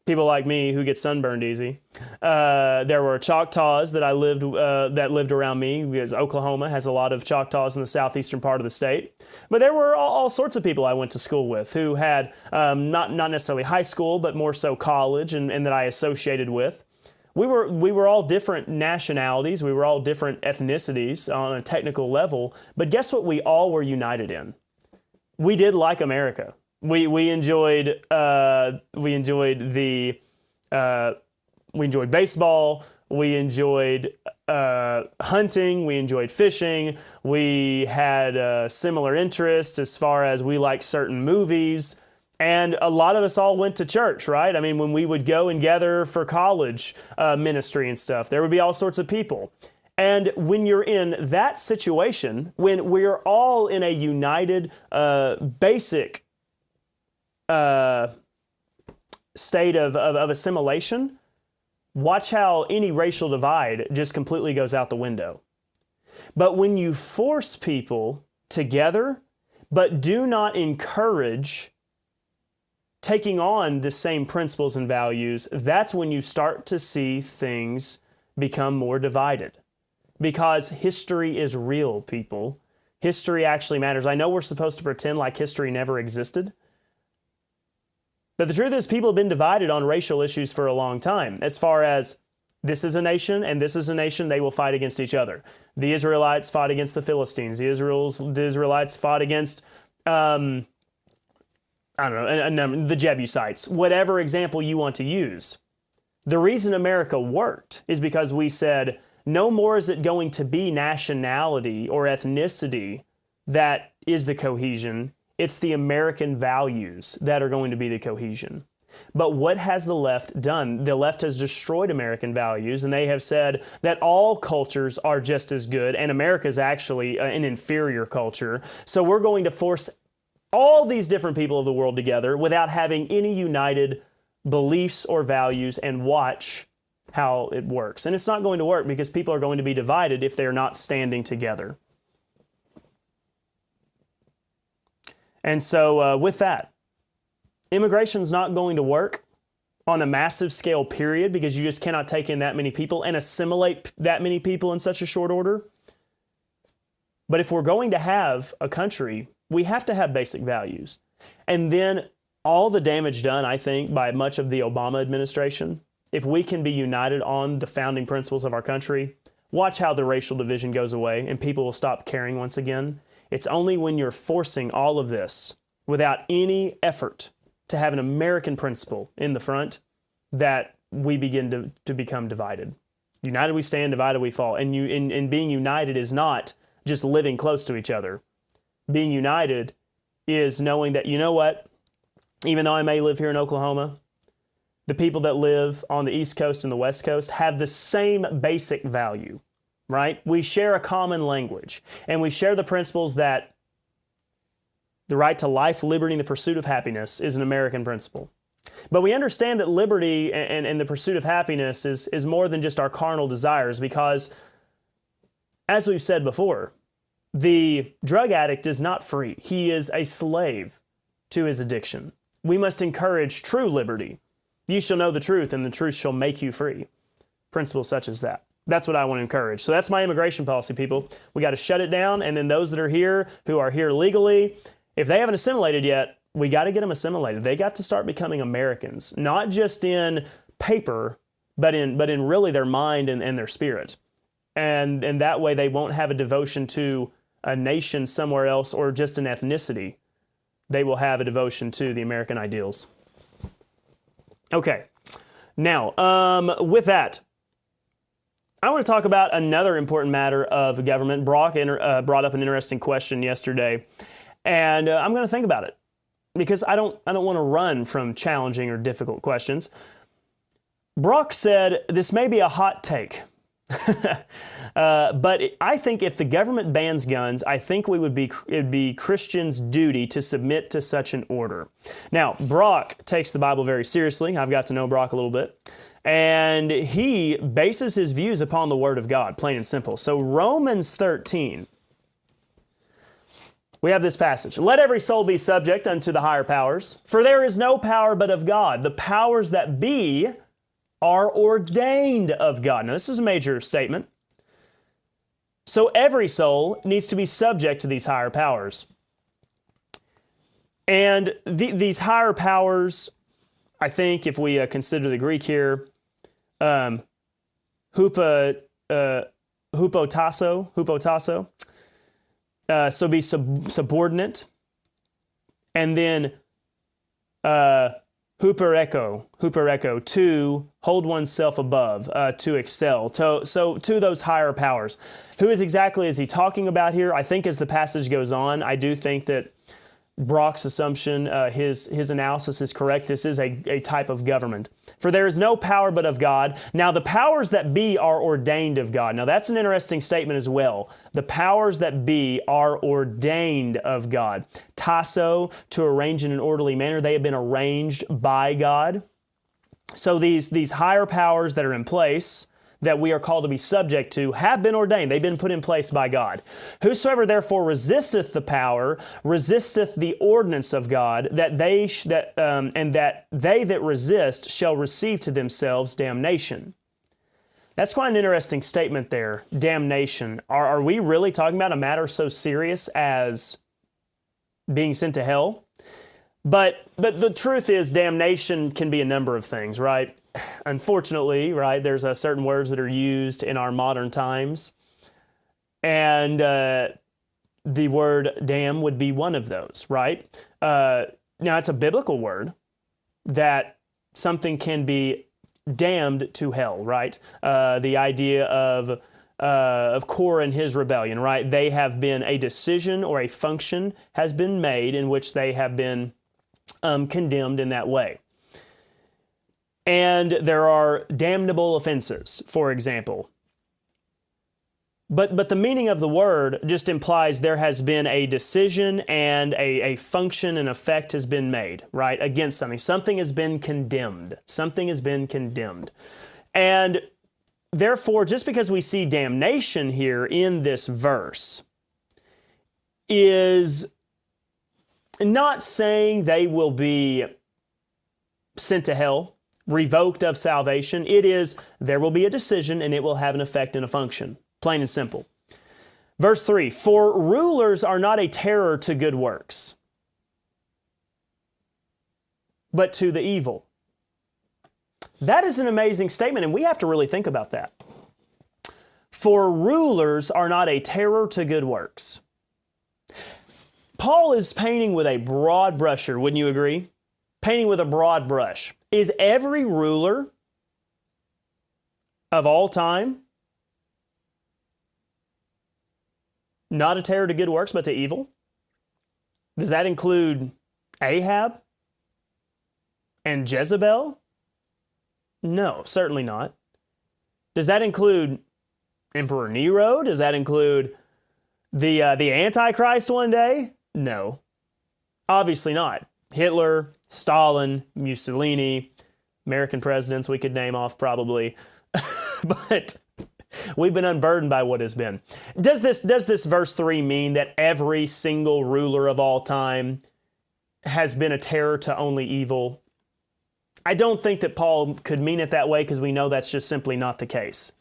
people like me who get sunburned easy. There were Choctaws that lived around me, because Oklahoma has a lot of Choctaws in the southeastern part of the state. But there were all sorts of people I went to school with who had not necessarily high school, but more so college, and that I associated with. We were all different nationalities. We were all different ethnicities on a technical level. But guess what we all were united in? We did like America. We enjoyed baseball. We enjoyed hunting. We enjoyed fishing. We had similar interests as far as we liked certain movies. And a lot of us all went to church, right? I mean, when we would go and gather for college ministry and stuff, there would be all sorts of people. And when you're in that situation, when we're all in a united, basic state of assimilation, watch how any racial divide just completely goes out the window. But when you force people together, but do not encourage taking on the same principles and values, that's when you start to see things become more divided. Because history is real, people. History actually matters. I know we're supposed to pretend like history never existed, but the truth is people have been divided on racial issues for a long time. As far as this is a nation and this is a nation, they will fight against each other. The Israelites fought against the Philistines. The Israelites fought against, the Jebusites. Whatever example you want to use. The reason America worked is because we said, no more is it going to be nationality or ethnicity that is the cohesion. It's the American values that are going to be the cohesion. But what has the left done? The left has destroyed American values, and they have said that all cultures are just as good, and America is actually an inferior culture. So we're going to force all these different people of the world together without having any united beliefs or values, and watch how it works. And it's not going to work because people are going to be divided if they're not standing together. And so with that, immigration's not going to work on a massive scale, period, because you just cannot take in that many people and assimilate that many people in such a short order. But if we're going to have a country, we have to have basic values. And then all the damage done, I think, by much of the Obama administration, if we can be united on the founding principles of our country, watch how the racial division goes away and people will stop caring once again. It's only when you're forcing all of this without any effort to have an American principle in the front that we begin to become divided. United we stand, divided we fall. And being united is not just living close to each other. Being united is knowing that, you know what, even though I may live here in Oklahoma, the people that live on the East Coast and the West Coast have the same basic value, right? We share a common language, and we share the principles that the right to life, liberty, and the pursuit of happiness is an American principle. But we understand that liberty and the pursuit of happiness is more than just our carnal desires, because, as we've said before, the drug addict is not free. He is a slave to his addiction. We must encourage true liberty. You shall know the truth, and the truth shall make you free. Principles such as that. That's what I want to encourage. So that's my immigration policy, people. We got to shut it down, and then those that are here, who are here legally, if they haven't assimilated yet, we got to get them assimilated. They got to start becoming Americans, not just in paper, but in really their mind and their spirit. And that way they won't have a devotion to a nation somewhere else or just an ethnicity. They will have a devotion to the American ideals. Okay, now, with that, I want to talk about another important matter of government. Brock brought up an interesting question yesterday, and I'm going to think about it because I don't want to run from challenging or difficult questions. Brock said this may be a hot take, but I think if the government bans guns, I think it'd be Christians' duty to submit to such an order. Now, Brock takes the Bible very seriously. I've got to know Brock a little bit. And he bases his views upon the Word of God, plain and simple. So Romans 13, we have this passage. Let every soul be subject unto the higher powers, for there is no power but of God. The powers that be are ordained of God. Now, this is a major statement. So every soul needs to be subject to these higher powers. And these higher powers, I think, if we consider the Greek here, hupotasso, so be subordinate, and then hupereko, to hold oneself above, to excel, so to those higher powers. Who exactly is he talking about here? I think as the passage goes on, I do think that Brock's assumption, his analysis is correct. This is a type of government. For there is no power but of God. Now the powers that be are ordained of God. Now that's an interesting statement as well. The powers that be are ordained of God. Tasso, to arrange in an orderly manner. They have been arranged by God. So these higher powers that are in place, that we are called to be subject to, have been ordained. They've been put in place by God. Whosoever therefore resisteth the power, resisteth the ordinance of God, that they that resist shall receive to themselves damnation. That's quite an interesting statement there, damnation. Are we really talking about a matter so serious as being sent to hell? But the truth is, damnation can be a number of things, right? Unfortunately, right, there's certain words that are used in our modern times, and the word damn would be one of those, right? Now, it's a biblical word that something can be damned to hell, right? The idea of Korah and his rebellion, right? They have been, a decision or a function has been made in which they have been condemned in that way. And there are damnable offenses, for example. But the meaning of the word just implies there has been a decision and a function and effect has been made, right, against something. Something has been condemned. Something has been condemned. And therefore, just because we see damnation here in this verse is not saying they will be sent to hell, revoked of salvation. It is, there will be a decision and it will have an effect and a function. Plain and simple. Verse 3, for rulers are not a terror to good works, but to the evil. That is an amazing statement, and we have to really think about that. For rulers are not a terror to good works. Paul is painting with a broad brush here, wouldn't you agree? Painting with a broad brush. Is every ruler of all time not a terror to good works, but to evil? Does that include Ahab and Jezebel? No, certainly not. Does that include Emperor Nero? Does that include the Antichrist one day? No, obviously not. Hitler, Stalin, Mussolini, American presidents we could name off probably, but we've been unburdened by what has been. Does this verse 3 mean that every single ruler of all time has been a terror to only evil? I don't think that Paul could mean it that way, because we know that's just simply not the case.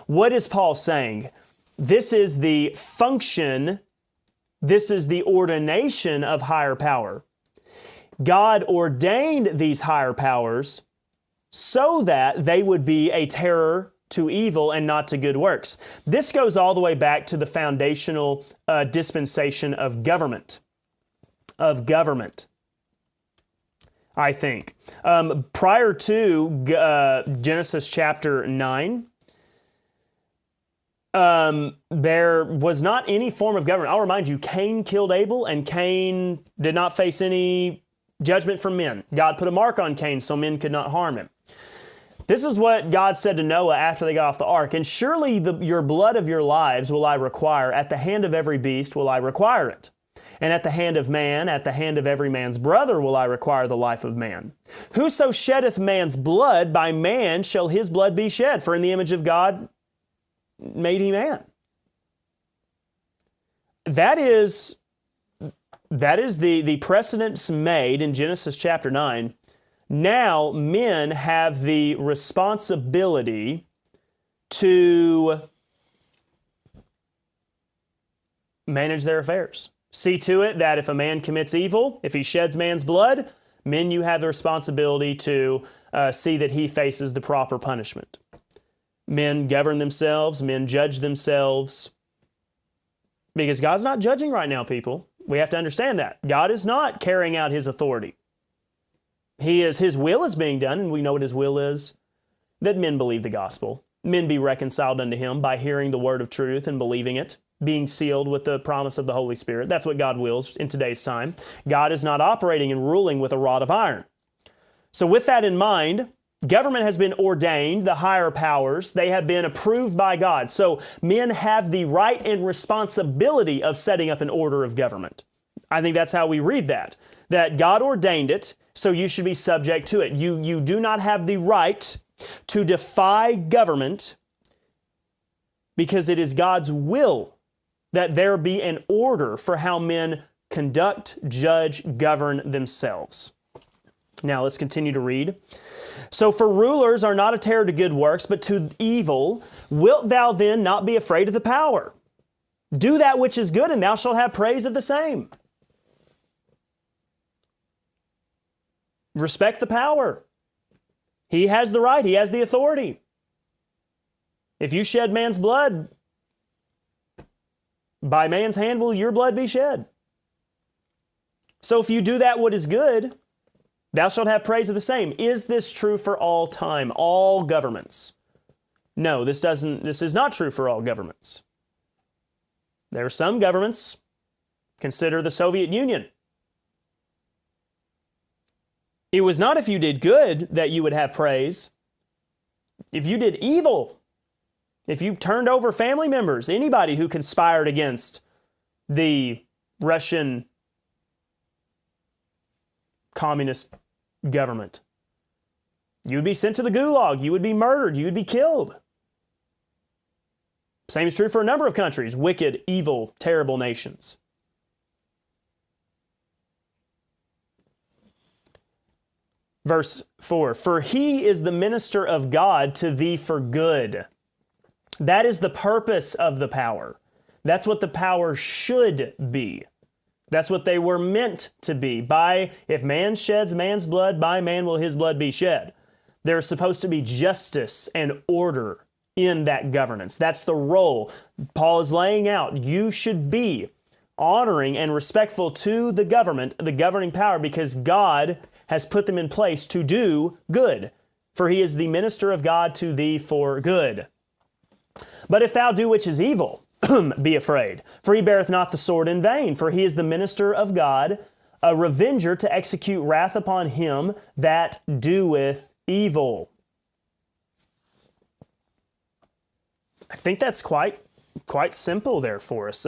What is Paul saying? This is the function, this is the ordination of higher power. God ordained these higher powers so that they would be a terror to evil and not to good works. This goes all the way back to the foundational dispensation of government. I think. Prior to Genesis chapter 9, there was not any form of government. I'll remind you, Cain killed Abel, and Cain did not face any judgment from men. God put a mark on Cain so men could not harm him. This is what God said to Noah after they got off the ark. And surely your blood of your lives will I require. At the hand of every beast will I require it. And at the hand of man, at the hand of every man's brother will I require the life of man. Whoso sheddeth man's blood, by man shall his blood be shed. For in the image of God made he man. That is the precedents made in Genesis chapter 9. Now men have the responsibility to manage their affairs. See to it that if a man commits evil, if he sheds man's blood, men, you have the responsibility to see that he faces the proper punishment. Men govern themselves, men judge themselves, because God's not judging right now, people. We have to understand that. God is not carrying out his authority. His will is being done, and we know what his will is, that men believe the gospel. Men be reconciled unto him by hearing the word of truth and believing it, being sealed with the promise of the Holy Spirit. That's what God wills in today's time. God is not operating and ruling with a rod of iron. So with that in mind, government has been ordained, the higher powers, they have been approved by God. So men have the right and responsibility of setting up an order of government. I think that's how we read that God ordained it, so you should be subject to it. You do not have the right to defy government, because it is God's will that there be an order for how men conduct, judge, govern themselves. Now let's continue to read. So for rulers are not a terror to good works, but to evil. Wilt thou then not be afraid of the power? Do that which is good, and thou shalt have praise of the same. Respect the power. He has the right. He has the authority. If you shed man's blood, by man's hand will your blood be shed. So if you do that what is good, thou shalt have praise of the same. Is this true for all time, all governments? No, this is not true for all governments. There are some governments, consider the Soviet Union. It was not if you did good that you would have praise. If you did evil, if you turned over family members, anybody who conspired against the Russian communist government, you would be sent to the gulag, you would be murdered, you would be killed. Same is true for a number of countries, wicked, evil, terrible nations. Verse 4, for he is the minister of God to thee for good. That is the purpose of the power. That's what the power should be. That's what they were meant to be. If man sheds man's blood, by man will his blood be shed. There's supposed to be justice and order in that governance. That's the role Paul is laying out. You should be honoring and respectful to the government, the governing power, because God has put them in place to do good. For he is the minister of God to thee for good. But if thou do which is evil, be afraid. For he beareth not the sword in vain, for he is the minister of God, a revenger to execute wrath upon him that doeth evil. I think that's quite simple there for us.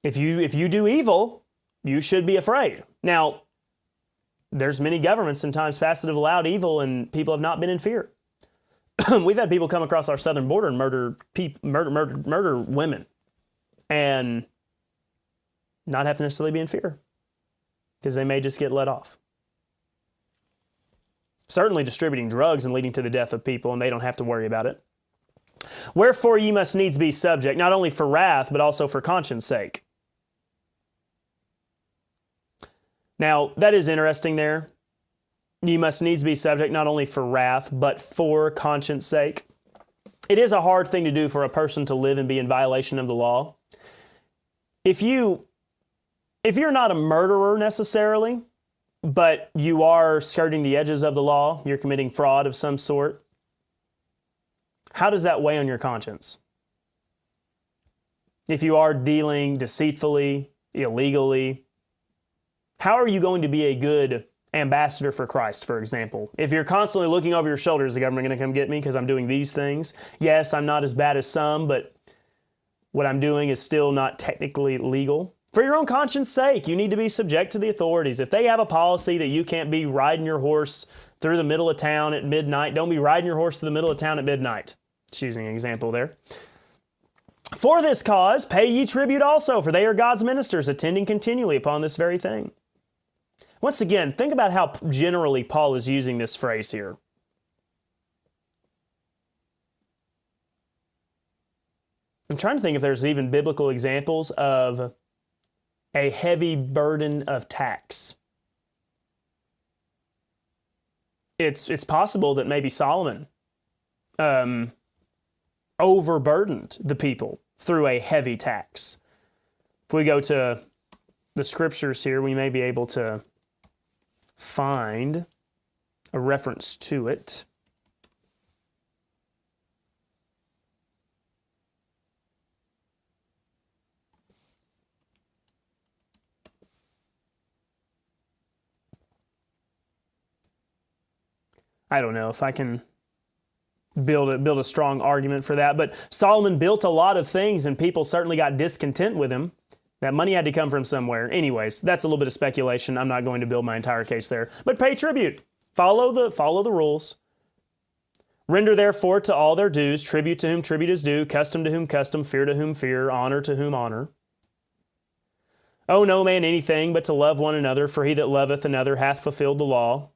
If you do evil, you should be afraid. Now, there's many governments in times past that have allowed evil, and people have not been in fear. We've had people come across our southern border and murder women, and not have to necessarily be in fear, because they may just get let off. Certainly distributing drugs and leading to the death of people, and they don't have to worry about it. Wherefore ye must needs be subject, not only for wrath, but also for conscience sake. Now, that is interesting there. You must needs be subject not only for wrath, but for conscience sake. It is a hard thing to do for a person to live and be in violation of the law. If you're not a murderer necessarily, but you are skirting the edges of the law, you're committing fraud of some sort, how does that weigh on your conscience? If you are dealing deceitfully, illegally, how are you going to be a good ambassador for Christ, for example? If you're constantly looking over your shoulder, is the government going to come get me because I'm doing these things? Yes, I'm not as bad as some, but what I'm doing is still not technically legal. For your own conscience sake, you need to be subject to the authorities. If they have a policy that you can't be riding your horse through the middle of town at midnight, don't be riding your horse through the middle of town at midnight. Just using an example there. For this cause, pay ye tribute also, for they are God's ministers, attending continually upon this very thing. Once again, think about how generally Paul is using this phrase here. I'm trying to think if there's even biblical examples of a heavy burden of tax. It's possible that maybe Solomon overburdened the people through a heavy tax. If we go to the scriptures here, we may be able to find a reference to it. I don't know if I can build a strong argument for that, but Solomon built a lot of things and people certainly got discontent with him. That money had to come from somewhere. Anyways, that's a little bit of speculation. I'm not going to build my entire case there. But pay tribute. Follow the rules. Render therefore to all their dues, tribute to whom tribute is due, custom to whom custom, fear to whom fear, honor to whom honor. Owe no man anything but to love one another, for he that loveth another hath fulfilled the law.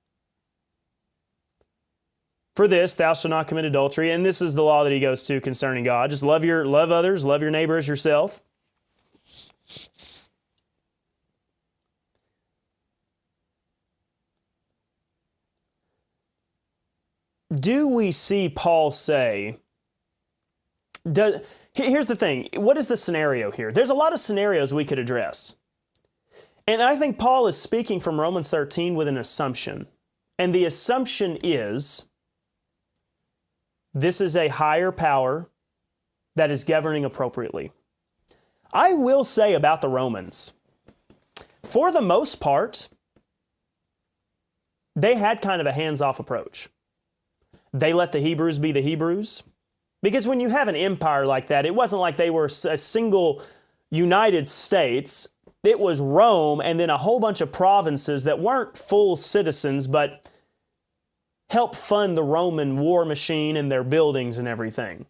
For this, thou shalt not commit adultery. And this is the law that he goes to concerning God. Just love others, love your neighbor as yourself. Do we see Paul say, here's the thing, what is the scenario here? There's a lot of scenarios we could address. And I think Paul is speaking from Romans 13 with an assumption. And the assumption is, this is a higher power that is governing appropriately. I will say about the Romans, for the most part, they had kind of a hands-off approach. They let the Hebrews be the Hebrews. Because when you have an empire like that, it wasn't like they were a single United States. It was Rome and then a whole bunch of provinces that weren't full citizens, but helped fund the Roman war machine and their buildings and everything.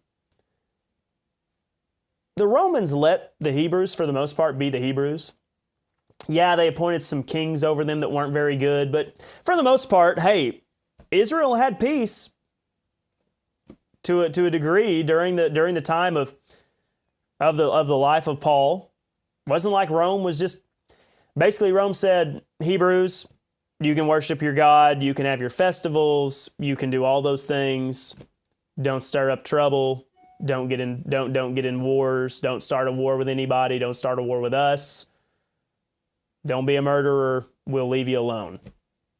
The Romans let the Hebrews, for the most part, be the Hebrews. Yeah, they appointed some kings over them that weren't very good, but for the most part, hey, Israel had peace. To a degree during the time of the life of Paul. Wasn't like Rome was just basically Rome said, Hebrews, you can worship your God, you can have your festivals, you can do all those things. Don't stir up trouble, don't get in wars, don't start a war with anybody, don't start a war with us. Don't be a murderer, we'll leave you alone.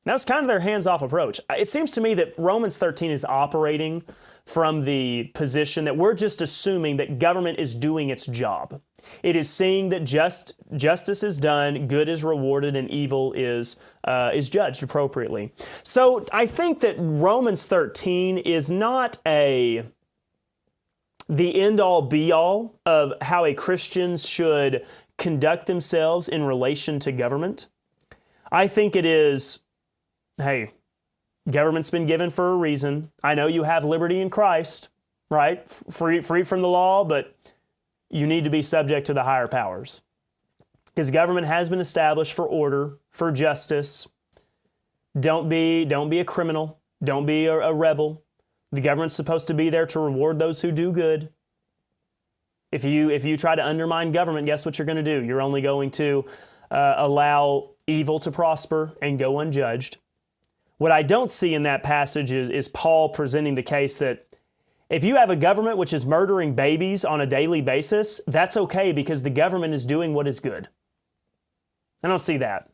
That was kind of their hands-off approach. It seems to me that Romans 13 is operating from the position that we're just assuming that government is doing its job. It is seeing that justice is done, good is rewarded, and evil is judged appropriately. So I think that Romans 13 is not the end-all, be-all of how a Christian should conduct themselves in relation to government. I think it is, hey, government's been given for a reason. I know you have liberty in Christ, right? Free from the law, but you need to be subject to the higher powers. Because government has been established for order, for justice. Don't be a criminal. Don't be a rebel. The government's supposed to be there to reward those who do good. If you try to undermine government, guess what you're going to do? You're only going to allow evil to prosper and go unjudged. What I don't see in that passage is Paul presenting the case that if you have a government which is murdering babies on a daily basis, that's okay because the government is doing what is good. I don't see that.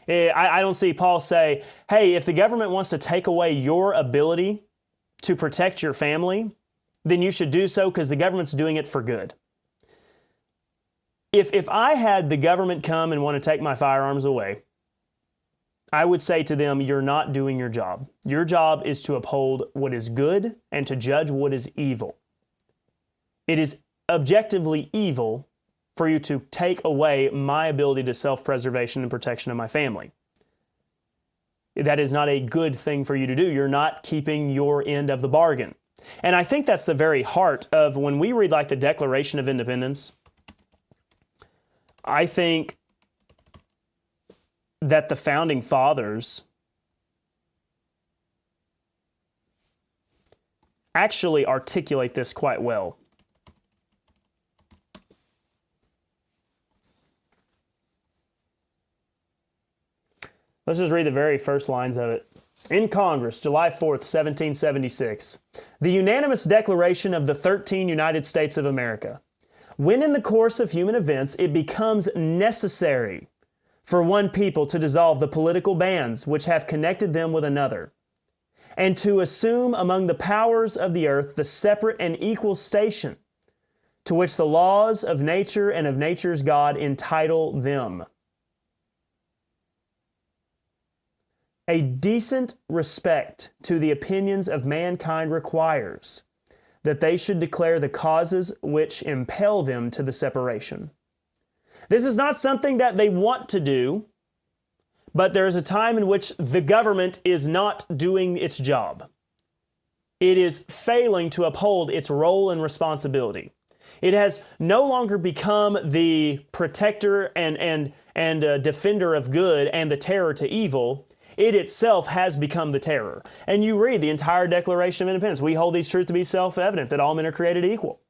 I don't see Paul say, hey, if the government wants to take away your ability to protect your family, then you should do so because the government's doing it for good. If I had the government come and want to take my firearms away, I would say to them, you're not doing your job. Your job is to uphold what is good and to judge what is evil. It is objectively evil for you to take away my ability to self-preservation and protection of my family. That is not a good thing for you to do. You're not keeping your end of the bargain. And I think that's the very heart of when we read like the Declaration of Independence, I think that the Founding Fathers actually articulate this quite well. Let's just read the very first lines of it. In Congress, July 4th, 1776, the unanimous declaration of the 13 United States of America. When in the course of human events it becomes necessary for one people to dissolve the political bands which have connected them with another, and to assume among the powers of the earth the separate and equal station to which the laws of nature and of nature's God entitle them. A decent respect to the opinions of mankind requires that they should declare the causes which impel them to the separation. This is not something that they want to do, but there is a time in which the government is not doing its job. It is failing to uphold its role and responsibility. It has no longer become the protector and defender of good and the terror to evil. It itself has become the terror. And you read the entire Declaration of Independence. We hold these truths to be self-evident, that all men are created equal,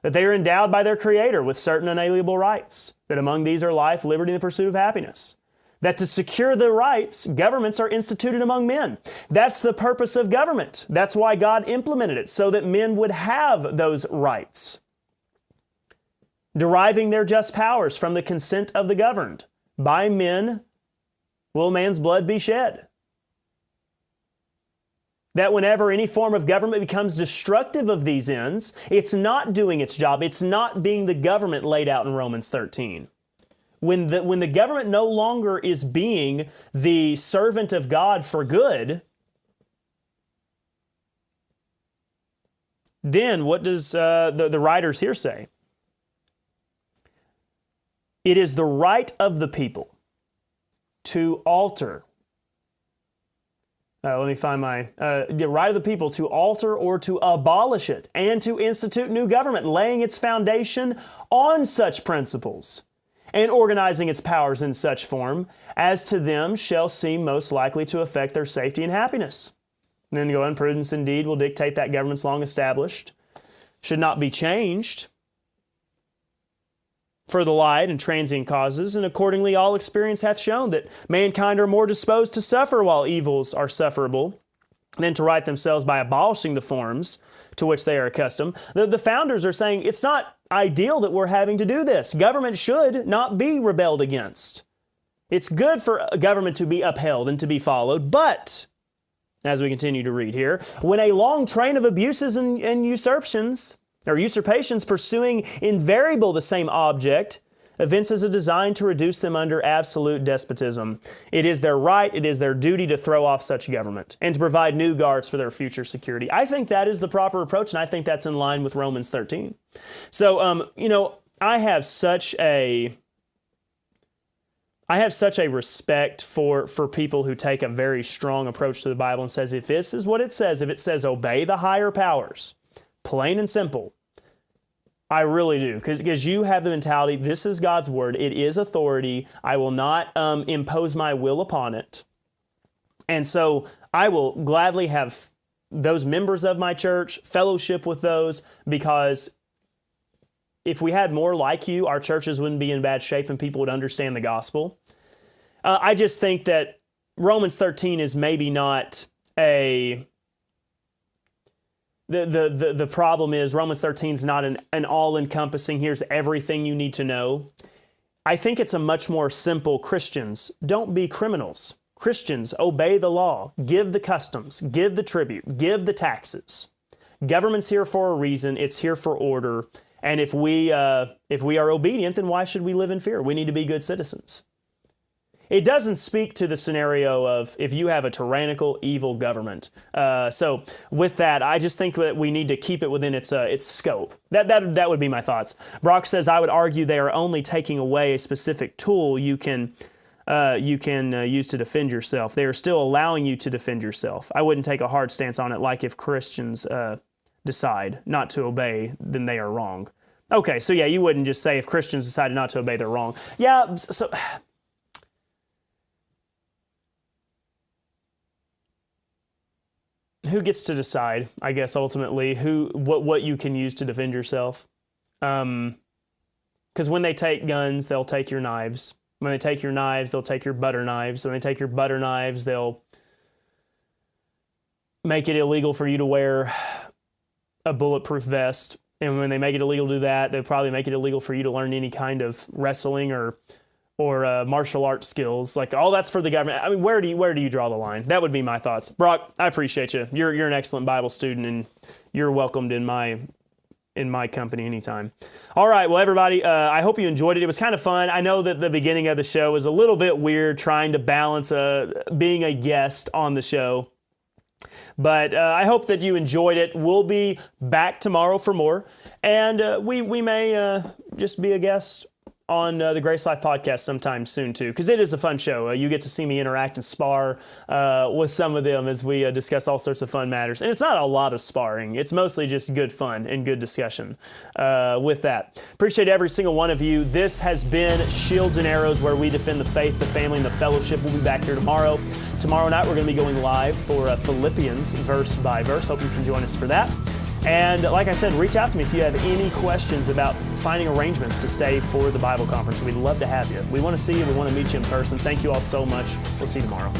that they are endowed by their Creator with certain unalienable rights, that among these are life, liberty, and the pursuit of happiness, that to secure the rights, governments are instituted among men. That's the purpose of government. That's why God implemented it, so that men would have those rights, deriving their just powers from the consent of the governed. By men will man's blood be shed. That whenever any form of government becomes destructive of these ends, it's not doing its job. It's not being the government laid out in Romans 13. When the government no longer is being the servant of God for good, then what does the writers here say? It is the right of the people to alter. Let me find the right of the people to alter or to abolish it and to institute new government, laying its foundation on such principles and organizing its powers in such form as to them shall seem most likely to affect their safety and happiness. And then go on, prudence indeed will dictate that government's long established, should not be changed for the light and transient causes, and accordingly all experience hath shown that mankind are more disposed to suffer while evils are sufferable than to right themselves by abolishing the forms to which they are accustomed. The founders are saying it's not ideal that we're having to do this. Government should not be rebelled against. It's good for government to be upheld and to be followed, but, as we continue to read here, when a long train of abuses and usurpations pursuing invariable the same object, evinces a design to reduce them under absolute despotism. It is their right, it is their duty to throw off such government and to provide new guards for their future security. I think that is the proper approach, and I think that's in line with Romans 13. So, I have such a respect for people who take a very strong approach to the Bible and says, if this is what it says, if it says obey the higher powers, plain and simple, I really do, because you have the mentality, this is God's word, it is authority, I will not impose my will upon it. And so I will gladly have those members of my church fellowship with those, because if we had more like you, our churches wouldn't be in bad shape and people would understand the gospel. I just think that Romans 13 is maybe not a... The problem is Romans 13 is not an all-encompassing, here's everything you need to know. I think it's a much more simple, Christians, don't be criminals. Christians, obey the law, give the customs, give the tribute, give the taxes. Government's here for a reason, it's here for order, and if we are obedient, then why should we live in fear? We need to be good citizens. It doesn't speak to the scenario of if you have a tyrannical, evil government. So with that, I just think that we need to keep it within its scope. That would be my thoughts. Brock says, I would argue they are only taking away a specific tool you can use to defend yourself. They are still allowing you to defend yourself. I wouldn't take a hard stance on it like if Christians decide not to obey, then they are wrong. Okay, so yeah, you wouldn't just say if Christians decided not to obey, they're wrong. Yeah, so... Who gets to decide, I guess, ultimately, what you can use to defend yourself? Because when they take guns, they'll take your knives. When they take your knives, they'll take your butter knives. When they take your butter knives, they'll make it illegal for you to wear a bulletproof vest. And when they make it illegal to do that, they'll probably make it illegal for you to learn any kind of wrestling or martial arts skills. Like, all that's for the government. I mean, where do you draw the line? That would be my thoughts. Brock, I appreciate you. You're an excellent Bible student, and you're welcomed in my company anytime. All right, well, everybody, I hope you enjoyed it. It was kind of fun. I know that the beginning of the show was a little bit weird, trying to balance being a guest on the show. But I hope that you enjoyed it. We'll be back tomorrow for more, and we may just be a guest on the Grace Life podcast sometime soon too, because it is a fun show. You get to see me interact and spar with some of them as we discuss all sorts of fun matters. And it's not a lot of sparring. It's mostly just good fun and good discussion with that. Appreciate every single one of you. This has been Shields and Arrows, where we defend the faith, the family, and the fellowship. We'll be back here tomorrow. Tomorrow night, we're going to be going live for Philippians verse by verse. Hope you can join us for that. And like I said, reach out to me if you have any questions about finding arrangements to stay for the Bible conference. We'd love to have you. We want to see you. We want to meet you in person. Thank you all so much. We'll see you tomorrow.